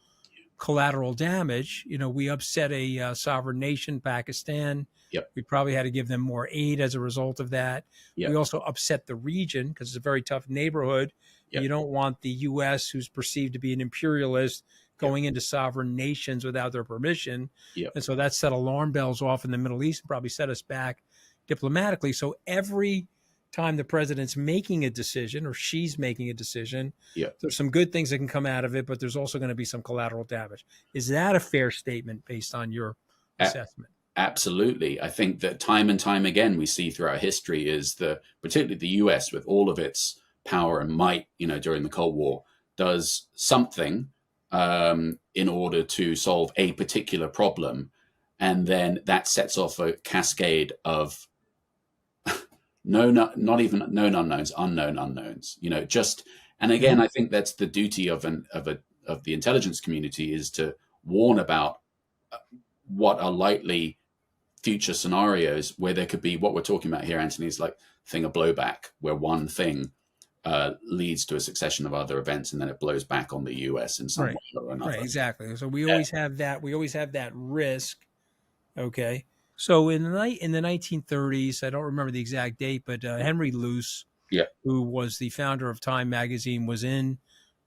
collateral damage. We upset a sovereign nation, Pakistan. Yep. We probably had to give them more aid as a result of that. Yep. We also upset the region because it's a very tough neighborhood. Yep. You don't want the U.S., who's perceived to be an imperialist, going into sovereign nations without their permission. Yep. And so that set alarm bells off in the Middle East and probably set us back diplomatically. So every time the president's making a decision or she's making a decision, there's some good things that can come out of it, but there's also going to be some collateral damage. Is that a fair statement based on your assessment? Absolutely. I think that time and time again, we see throughout history is particularly the US with all of its power and might, during the Cold War, does something in order to solve a particular problem. And then that sets off a cascade of not even known unknowns, unknown unknowns. And again, I think that's the duty of the intelligence community, is to warn about what are likely future scenarios where there could be what we're talking about here, Anthony, is like thing of blowback, where one thing leads to a succession of other events, and then it blows back on the U.S. in some way or another. Right, exactly. So we always have that. We always have that risk. Okay. So in the 1930s, I don't remember the exact date, but Henry Luce, who was the founder of Time magazine, was in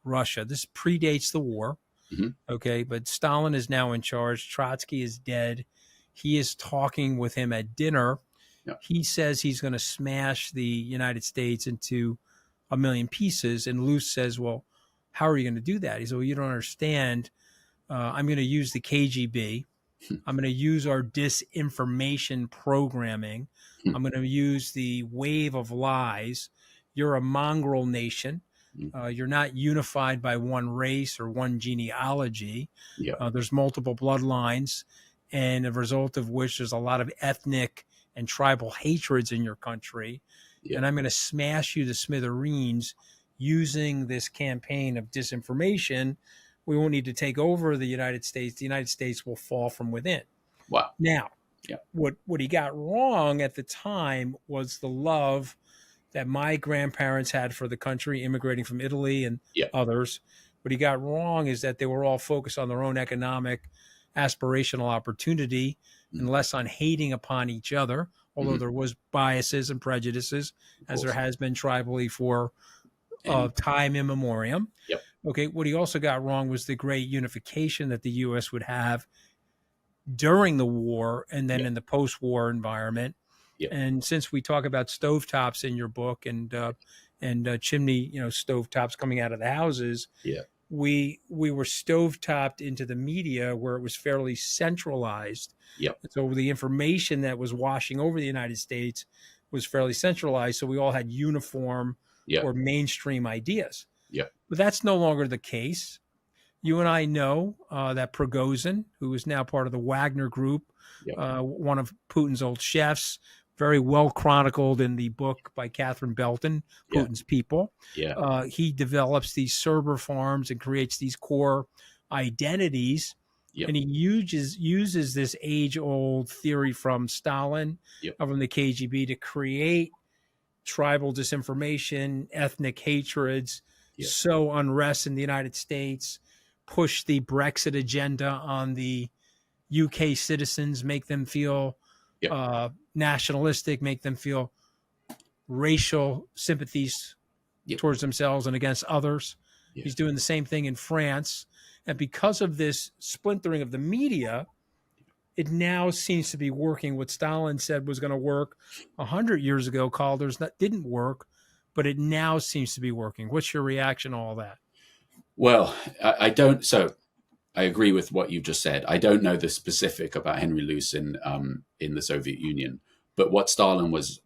Russia. This predates the war. Mm-hmm. Okay, but Stalin is now in charge. Trotsky is dead. He is talking with him at dinner. Yeah. He says he's going to smash the United States into a million pieces. And Luce says, well, how are you going to do that? He said, well, you don't understand. I'm going to use the KGB. I'm going to use our disinformation programming. I'm going to use the wave of lies. You're a mongrel nation. You're not unified by one race or one genealogy. Yeah. There's multiple bloodlines, and a result of which there's a lot of ethnic and tribal hatreds in your country. Yeah. And I'm going to smash you to smithereens using this campaign of disinformation. We won't need to take over the United States. The United States will fall from within. Wow. Now, Yeah. what he got wrong at the time was the love that my grandparents had for the country, immigrating from Italy and Yeah. others. What he got wrong is that they were all focused on their own economic aspirational opportunity and less on hating upon each other, although there was biases and prejudices, as there has been tribally for time immemorial. Yep. Okay, what he also got wrong was the great unification that the U.S. would have during the war and then in the post-war environment. Yep. And since we talk about stovetops in your book and chimney, stovetops coming out of the houses, we were stovetopped into the media where it was fairly centralized. Yep. So the information that was washing over the United States was fairly centralized. So we all had uniform or mainstream ideas. Yep. But that's no longer the case. You and I know that Prigozhin, who is now part of the Wagner Group, one of Putin's old chefs, very well chronicled in the book by Catherine Belton, Putin's People. He develops these Serber farms and creates these core identities. And he uses this age-old theory from Stalin, from the KGB, to create tribal disinformation, ethnic hatreds, sow unrest in the United States, push the Brexit agenda on the UK citizens, make them feel nationalistic, make them feel racial sympathies towards themselves and against others. He's doing the same thing in France. And because of this splintering of the media, it now seems to be working. What Stalin said was going to work 100 years ago, Calder's, that didn't work, but it now seems to be working. What's your reaction to all that? Well, I don't. So I agree with what you've just said. I don't know the specific about Henry Luce in the Soviet Union, but what Stalin was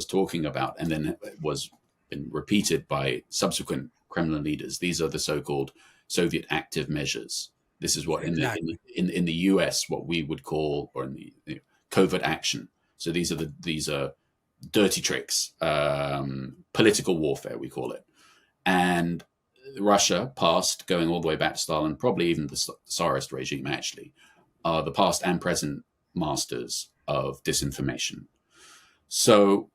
talking about, and then was been repeated by subsequent Kremlin leaders. These are the so-called Soviet active measures. This is what in the US what we would call, or in the covert action. So these are dirty tricks, political warfare we call it, and Russia past, going all the way back to Stalin, probably even the Tsarist regime actually, are the past and present masters of disinformation. So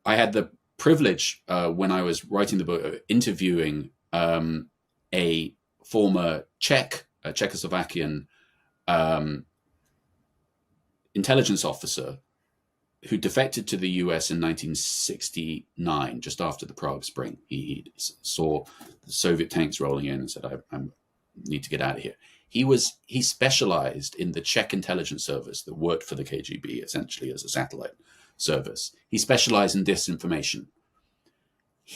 I had the privilege when I was writing the book, interviewing a former Czechoslovakian intelligence officer who defected to the US in 1969, just after the Prague Spring. He saw the Soviet tanks rolling in and said, I need to get out of here. He specialized in the Czech intelligence service that worked for the KGB, essentially as a satellite service. He specialized in disinformation.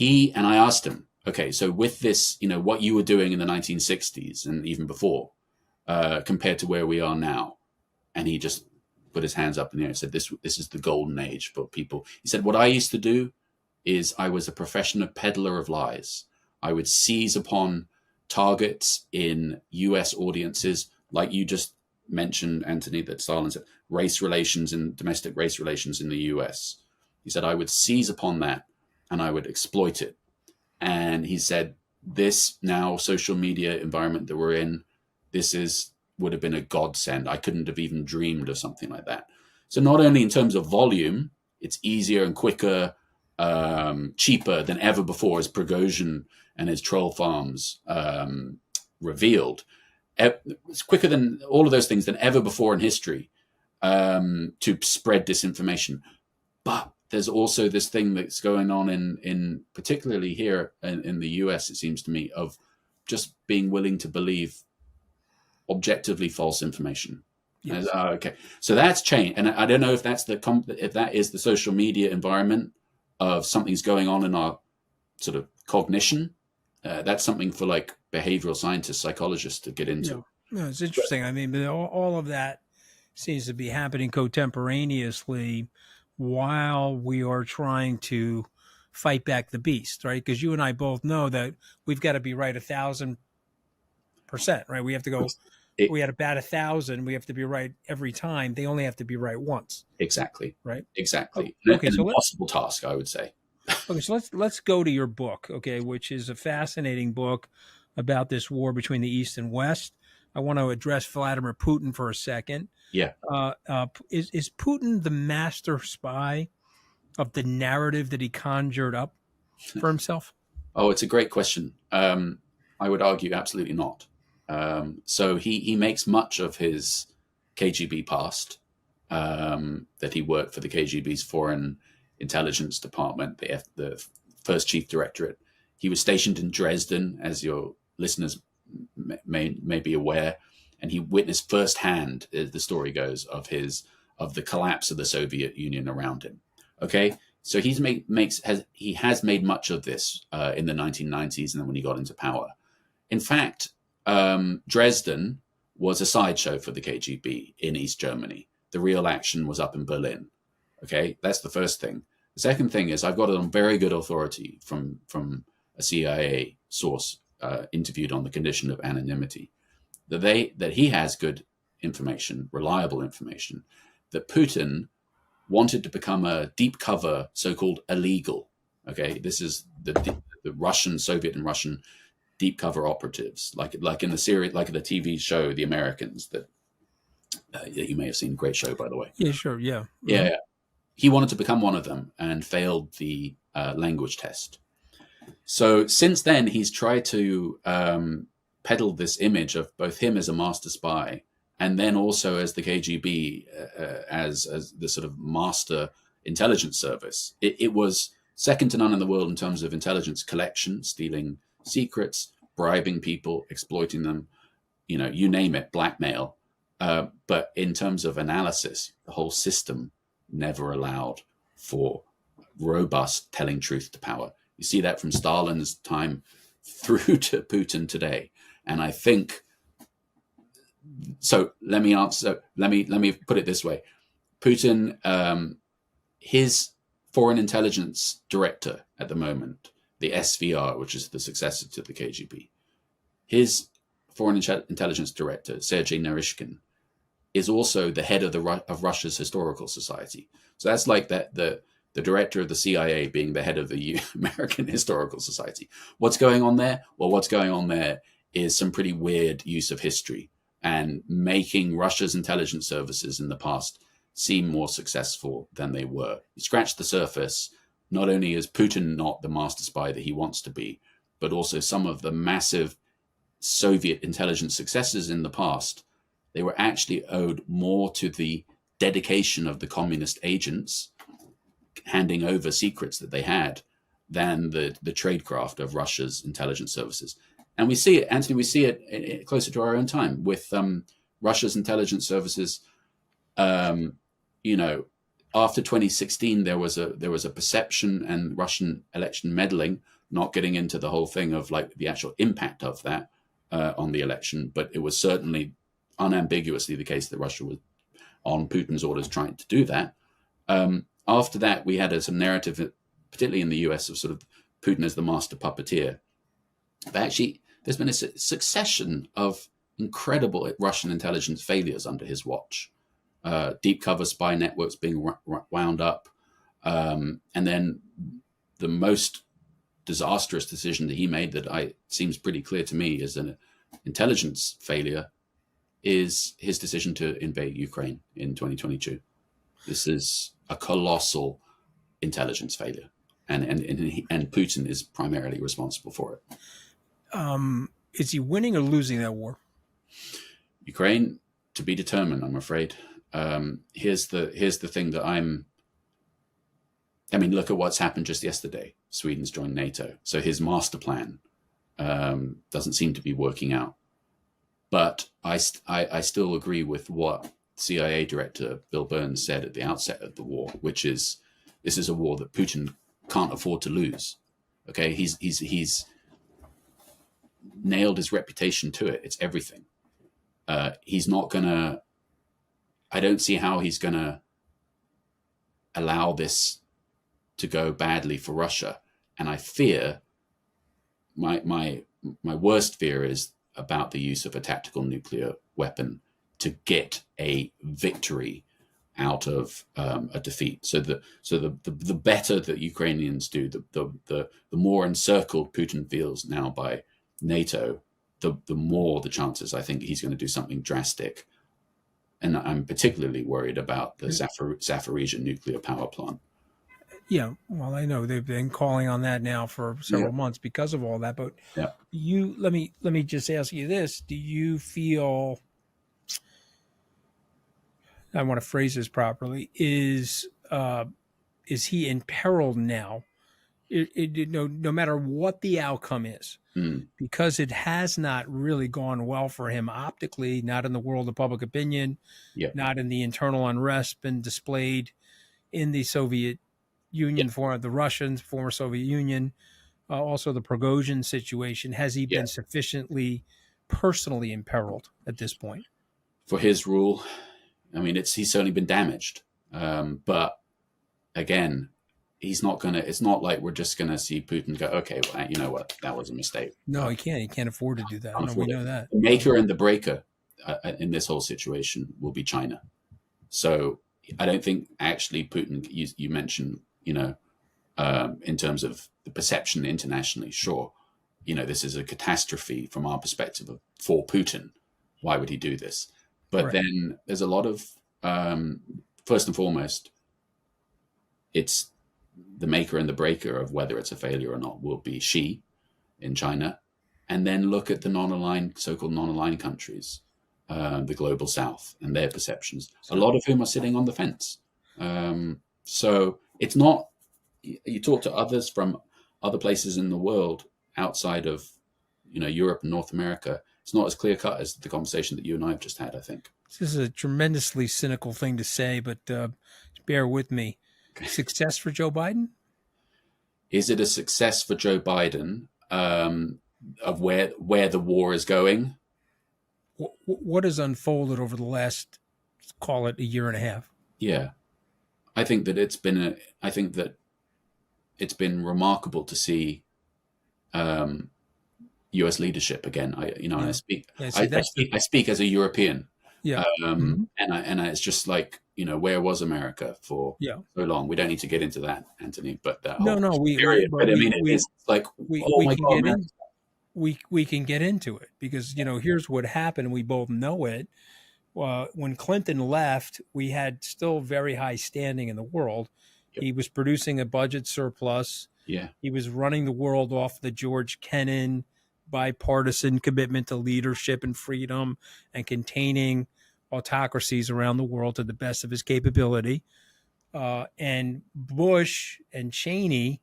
And I asked him, okay, so with this, what you were doing in the 1960s and even before, compared to where we are now, and he just put his hands up in the air and said, this is the golden age for people. He said, what I used to do is I was a professional peddler of lies. I would seize upon targets in US audiences, like you just mentioned, Anthony, that Stalin said, race relations and domestic race relations in the US. He said, I would seize upon that and I would exploit it. And he said, this now social media environment that we're in, would have been a godsend. I couldn't have even dreamed of something like that. So not only in terms of volume, it's easier and quicker, cheaper than ever before, as Prigozhin and his troll farms revealed. It's quicker than all of those things than ever before in history to spread disinformation. But there's also this thing that's going on in particularly here in the US, it seems to me, of just being willing to believe objectively false information. Yes. Okay, so that's changed, and I don't know if that's if that is the social media environment of something's going on in our sort of cognition. That's something for like behavioral scientists, psychologists to get into. No, it's interesting. I mean, but all of that seems to be happening contemporaneously while we are trying to fight back the beast, right? Because you and I both know that we've got to be right 1,000%, right? We have to go. We had to bat 1,000. We have to be right every time. They only have to be right once. Exactly. Right. Exactly. Okay. An So impossible task, I would say. okay. So let's go to your book, okay, which is a fascinating book about this war between the East and West. I want to address Vladimir Putin for a second. Yeah. Is Putin the master spy of the narrative that he conjured up for himself? Oh, it's a great question. I would argue absolutely not. So he makes much of his KGB past, that he worked for the KGB's Foreign Intelligence Department, the first chief directorate. He was stationed in Dresden, as your listeners may be aware, and he witnessed firsthand, as the story goes, of the collapse of the Soviet Union around him. Okay, so he has made much of this in the 1990s, and then when he got into power. In fact, Dresden was a sideshow for the KGB in East Germany. The real action was up in Berlin. Okay, that's the first thing. The second thing is I've got it on very good authority from a CIA source interviewed on the condition of anonymity that he has good information, reliable information, that Putin wanted to become a deep cover, so-called illegal. Okay, this is the Russian, Soviet, and Russian deep cover operatives, like in the series, like the TV show The Americans that you may have seen. Great show, by the way. Yeah, sure. Yeah. Mm-hmm. Yeah. He wanted to become one of them and failed the language test. So since then, he's tried to peddle this image of both him as a master spy and then also as the KGB as the sort of master intelligence service. It was second to none in the world in terms of intelligence collection, stealing secrets, bribing people, exploiting them, you name it, blackmail. But in terms of analysis, the whole system never allowed for robust telling truth to power. You see that from Stalin's time through to Putin today. And I think, so let me put it this way. Putin, his foreign intelligence director at the moment, the SVR, which is the successor to the KGB, his foreign intelligence director, Sergei Narishkin, is also the head of Russia's historical society. So that's like the director of the CIA being the head of the American Historical Society. What's going on there? Well, what's going on there is some pretty weird use of history and making Russia's intelligence services in the past seem more successful than they were. You scratch the surface, not only is Putin not the master spy that he wants to be, but also some of the massive Soviet intelligence successes in the past, they were actually owed more to the dedication of the communist agents handing over secrets that they had than the tradecraft of Russia's intelligence services. And we see it, Anthony, we see it closer to our own time with Russia's intelligence services. After 2016, there was a perception and Russian election meddling, not getting into the whole thing of like the actual impact of that on the election, but it was certainly unambiguously the case that Russia was on Putin's orders trying to do that. After that, we had some narrative, particularly in the US, of sort of Putin as the master puppeteer. But actually, there's been a succession of incredible Russian intelligence failures under his watch. Deep cover spy networks being wound up. And then the most disastrous decision that he made that seems pretty clear to me is an intelligence failure is his decision to invade Ukraine in 2022. This is a colossal intelligence failure, and Putin is primarily responsible for it. Is he winning or losing that war? Ukraine, to be determined, I'm afraid. Here's the thing that look at what's happened just yesterday. Sweden's joined NATO, so his master plan doesn't seem to be working out. But I still agree with what CIA Director Bill Burns said at the outset of the war, which is this is a war that Putin can't afford to lose. Okay, he's nailed his reputation to it. It's everything. He's not gonna. I don't see how he's gonna allow this to go badly for Russia. And I fear my worst fear is about the use of a tactical nuclear weapon to get a victory out of a defeat. So the better that Ukrainians do, the more encircled Putin feels now by NATO, the more the chances I think he's going to do something drastic. And I'm particularly worried about the Zaporizhia nuclear power plant. Yeah, well, I know they've been calling on that now for several months because of all that. But let me just ask you this: do you feel? I want to phrase this properly. Is he in peril now? No matter what the outcome is, because it has not really gone well for him optically, not in the world of public opinion, not in the internal unrest been displayed in the Soviet Union, for the Russians, former Soviet Union, also the Prigozhin situation. Has he been sufficiently personally imperiled at this point? For his rule, I mean, he's certainly been damaged. But again, he's not going to, it's not like we're just going to see Putin go, okay, well, you know what, that was a mistake. No, he can't. He can't afford to do that. No, we know that. The maker and the breaker in this whole situation will be China. So I don't think actually Putin, you mentioned, in terms of the perception internationally, sure, this is a catastrophe from our perspective for Putin. Why would he do this? But then there's a lot of, first and foremost, it's the maker and the breaker of whether it's a failure or not will be Xi in China. And then look at the so-called non-aligned countries, the global south and their perceptions, a lot of whom are sitting on the fence. So it's not, you talk to others from other places in the world outside of, Europe and North America, it's not as clear cut as the conversation that you and I have just had, I think. This is a tremendously cynical thing to say, but bear with me. Success for Joe Biden? Is it a success for Joe Biden of where the war is going? What has unfolded over the last, call it, a year and a half? Yeah, I think that it's been remarkable to see U.S. leadership again. I speak as a European. Yeah. And it's just like, where was America for so long? We don't need to get into that, Anthony, but that we can get into it because, here's what happened. We both know it. When Clinton left, we had still very high standing in the world. He was producing a budget surplus. Yeah. He was running the world off the George Kennan bipartisan commitment to leadership and freedom and containing autocracies around the world to the best of his capability. And Bush and Cheney,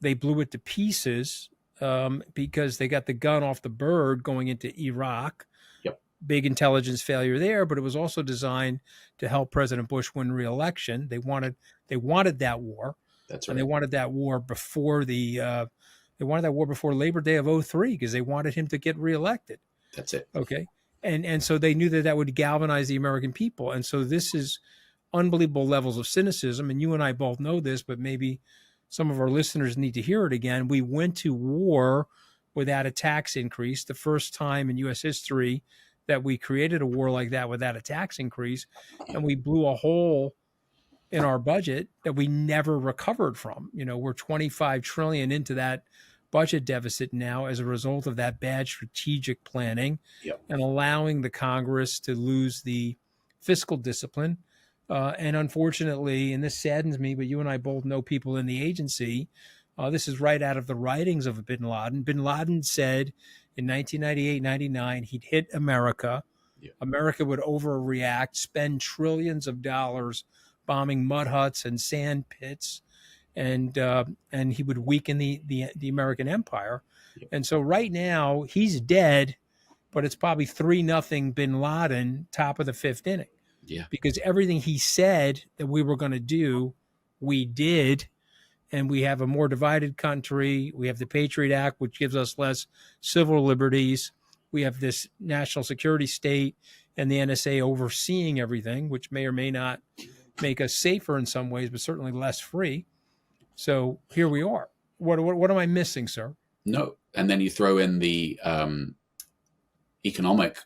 they blew it to pieces because they got the gun off the bird going into Iraq. Yep. Big intelligence failure there, but it was also designed to help President Bush win re-election. They wanted that war. That's right. And they wanted that war before before Labor Day of 2003 because they wanted him to get reelected. That's it. Okay. And so they knew that would galvanize the American people. And so this is unbelievable levels of cynicism. And you and I both know this, but maybe some of our listeners need to hear it again. We went to war without a tax increase, the first time in U.S. history that we created a war like that without a tax increase. And we blew a hole in our budget that we never recovered from. We're $25 trillion into that budget deficit now as a result of that bad strategic planning and allowing the Congress to lose the fiscal discipline. And unfortunately, and this saddens me, but you and I both know people in the agency. This is right out of the writings of Bin Laden. Bin Laden said in 1998, 99, he'd hit America. Yeah. America would overreact, spend trillions of dollars bombing mud huts and sand pits, and he would weaken the American empire. Yeah. And so right now he's dead, but it's probably 3-0 Bin Laden, top of the 5th inning. Yeah. Because everything he said that we were going to do, we did. And we have a more divided country. We have the Patriot Act, which gives us less civil liberties. We have this national security state and the NSA overseeing everything, which may or may not make us safer in some ways, but certainly less free. So here we are. What am I missing, sir? No. And then you throw in the economic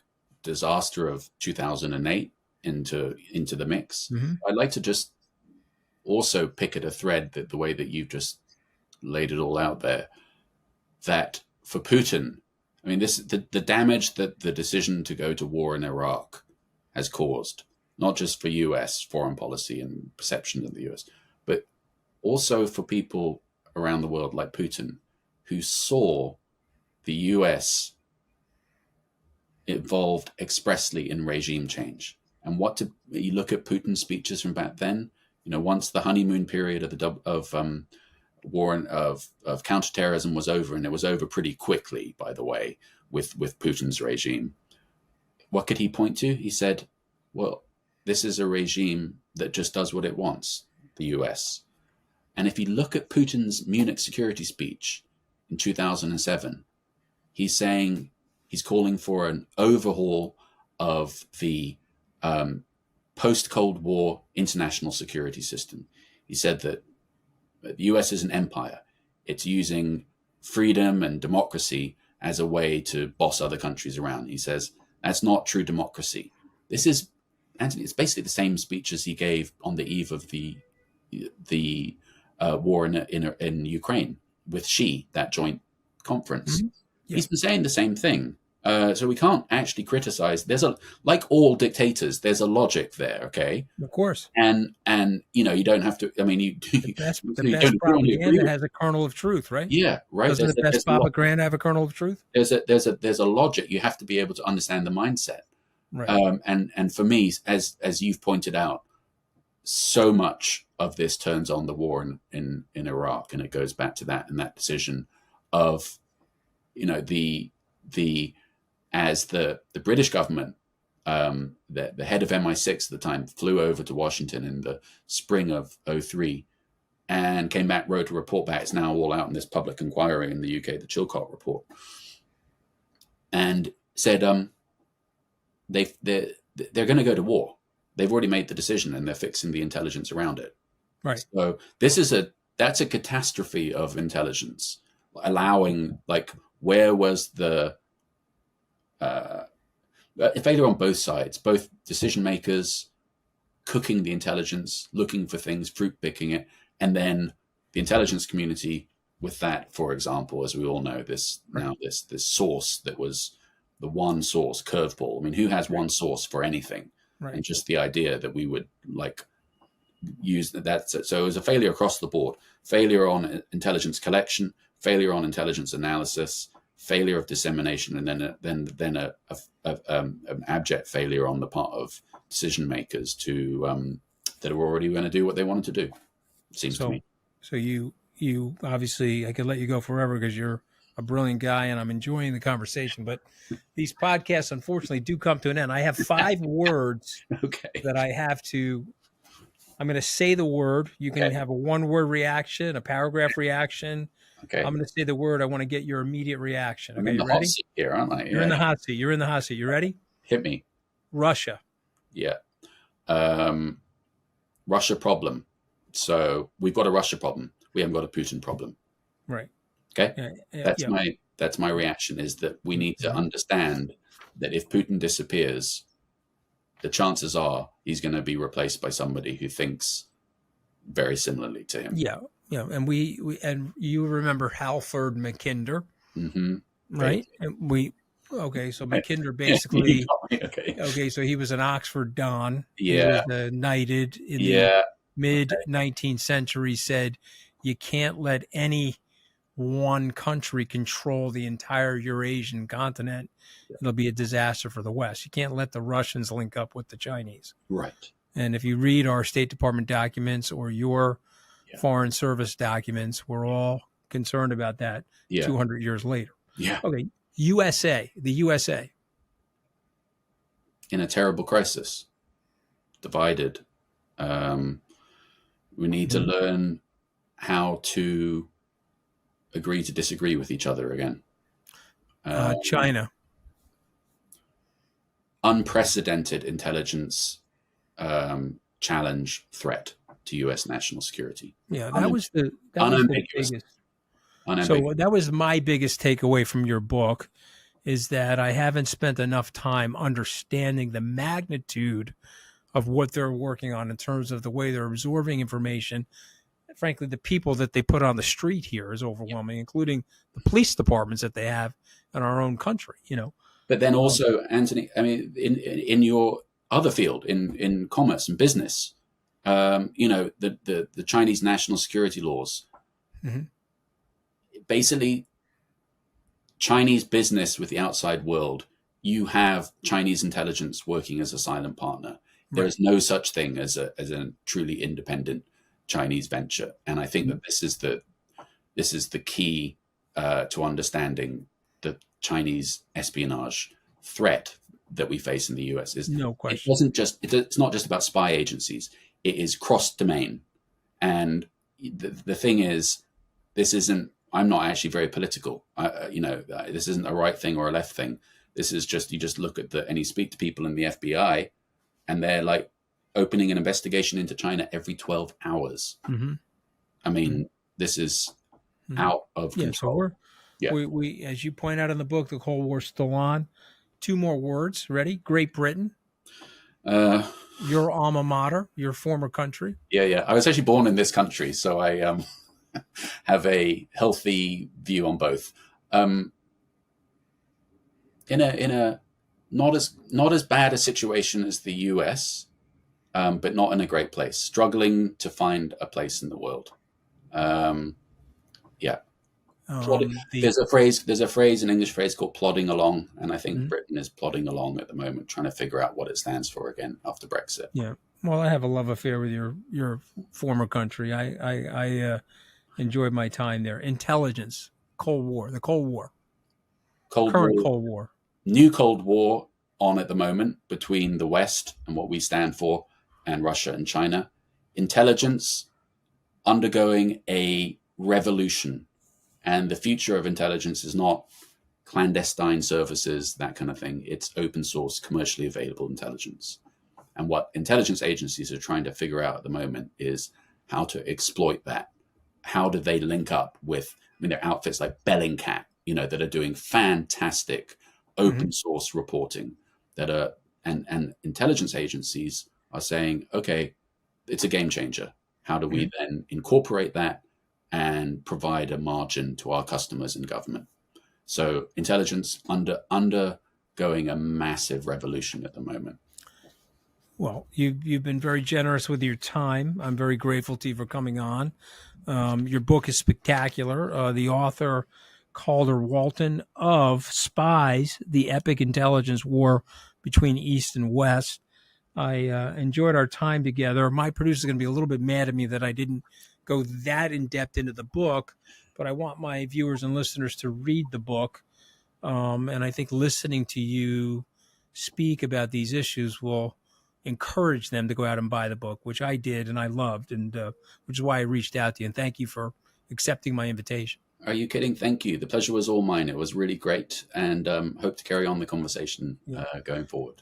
disaster of 2008 into the mix. Mm-hmm. I'd like to just also pick at a thread that the way that you've just laid it all out there, that for Putin, I mean, the damage that the decision to go to war in Iraq has caused, not just for US foreign policy and perception of the US, but also for people around the world like Putin, who saw the US involved expressly in regime change. And you look at Putin's speeches from back then, once the honeymoon period of war of counterterrorism was over, and it was over pretty quickly, by the way, with Putin's regime. What could he point to? He said, well, this is a regime that just does what it wants, the US. And if you look at Putin's Munich security speech in 2007, he's calling for an overhaul of the post-Cold War international security system. He said that the US is an empire. It's using freedom and democracy as a way to boss other countries around. He says that's not true democracy. This is, Anthony, it's basically the same speech as he gave on the eve of the war in Ukraine with Xi, that joint conference. Mm-hmm. Yeah. He's been saying the same thing. So we can't actually criticize. Like all dictators, there's a logic there, okay? Of course. And you don't have to. I mean, the best propaganda has a kernel of truth, right? Yeah, right. Doesn't the best propaganda have a kernel of truth? There's a logic. You have to be able to understand the mindset. Right. And for me, as you've pointed out, so much of this turns on the war in Iraq, and it goes back to that and that decision of, as the British government, the head of MI6 at the time flew over to Washington in the spring of 2003 and came back, wrote a report back. It's now all out in this public inquiry in the UK, the Chilcot report, and said they're going to go to war. They've already made the decision and they're fixing the intelligence around it. Right. So that's a catastrophe of intelligence, allowing, where was the failure on both sides, both decision makers cooking the intelligence, looking for things, fruit picking it, and then the intelligence community with that, for example, as we all know, this source that was the one source curveball. I mean, who has one source for anything? Right. And just the idea that we would use that. So it was a failure across the board, failure on intelligence collection, failure on intelligence analysis, failure of dissemination, and then an abject failure on the part of decision makers that are already going to do what they wanted to do. Seems to me. So you obviously, I could let you go forever because you're a brilliant guy and I'm enjoying the conversation, but these podcasts unfortunately do come to an end. I have 5 words that I have to. I'm going to say the word. You can have a 1-word reaction, a paragraph reaction. Okay. I'm going to say the word. I want to get your immediate reaction. Okay, I'm in the hot seat here, aren't I? You're in the hot seat. You're in the hot seat. You ready? Hit me. Russia. Yeah. Russia problem. So we've got a Russia problem. We haven't got a Putin problem. Right. Okay. That's my reaction, is that we need to understand that if Putin disappears, the chances are he's going to be replaced by somebody who thinks very similarly to him. Yeah. Yeah. And we you remember Halford Mackinder, mm-hmm. Right? And so Mackinder basically, so he was an Oxford Don. Yeah. He was knighted in the mid-19th century, said you can't let any one country control the entire Eurasian continent. It'll be a disaster for the West. You can't let the Russians link up with the Chinese. Right. And if you read our State Department documents or your Foreign Service documents, we're all concerned about that 200 years later. Yeah. Okay. The USA. In a terrible crisis. Divided. We need to learn how to agree to disagree with each other again. China. Unprecedented intelligence challenge threat to U.S. national security. Yeah, that was the biggest. So that was my biggest takeaway from your book, is that I haven't spent enough time understanding the magnitude of what they're working on in terms of the way they're absorbing information. Frankly, the people that they put on the street here is overwhelming, including the police departments that they have in our own country, But then also, Anthony, I mean, in your other field, in commerce and business, the Chinese national security laws, mm-hmm. basically Chinese business with the outside world, you have Chinese intelligence working as a silent partner. There is no such thing as a truly independent Chinese venture, and I think that this is the key to understanding the Chinese espionage threat that we face in the US. Is no question. It's not just about spy agencies. It is cross domain, and the thing is, this isn't. I'm not actually very political. This isn't a right thing or a left thing. This is just, you just look at and you speak to people in the FBI, and they're like opening an investigation into China every 12 hours. Mm-hmm. I mean, this is out of control. So we, as you point out in the book, the Cold War's still on. 2 more words. Ready? Great Britain. Your alma mater, your former country. Yeah. I was actually born in this country, so I have a healthy view on both. In a not as bad a situation as the US, but not in a great place. Struggling to find a place in the world. There's a phrase, an English phrase called plodding along, and I think Britain is plodding along at the moment, trying to figure out what it stands for again after Brexit. Yeah. Well, I have a love affair with your former country. I enjoyed my time there. Intelligence, Cold War, the Cold War, Cold War, new Cold War on at the moment between the West and what we stand for, and Russia and China. Intelligence undergoing a revolution, and the future of intelligence is not clandestine services, that kind of thing. It's open source, commercially available intelligence. And what intelligence agencies are trying to figure out at the moment is how to exploit that. How do they link up with outfits like Bellingcat, that are doing fantastic open source reporting, that are and intelligence agencies are saying, okay, it's a game changer. How do we then incorporate that and provide a margin to our customers and government? So intelligence undergoing a massive revolution at the moment. Well, you've been very generous with your time. I'm very grateful to you for coming on. Your book is spectacular. The author, Calder Walton, of Spies, the Epic Intelligence War Between East and West. I enjoyed our time together. My producer's going to be a little bit mad at me that I didn't go that in depth into the book, but I want my viewers and listeners to read the book. And I think listening to you speak about these issues will encourage them to go out and buy the book, which I did and I loved, and which is why I reached out to you. And thank you for accepting my invitation. Are you kidding? Thank you. The pleasure was all mine. It was really great, and hope to carry on the conversation going forward.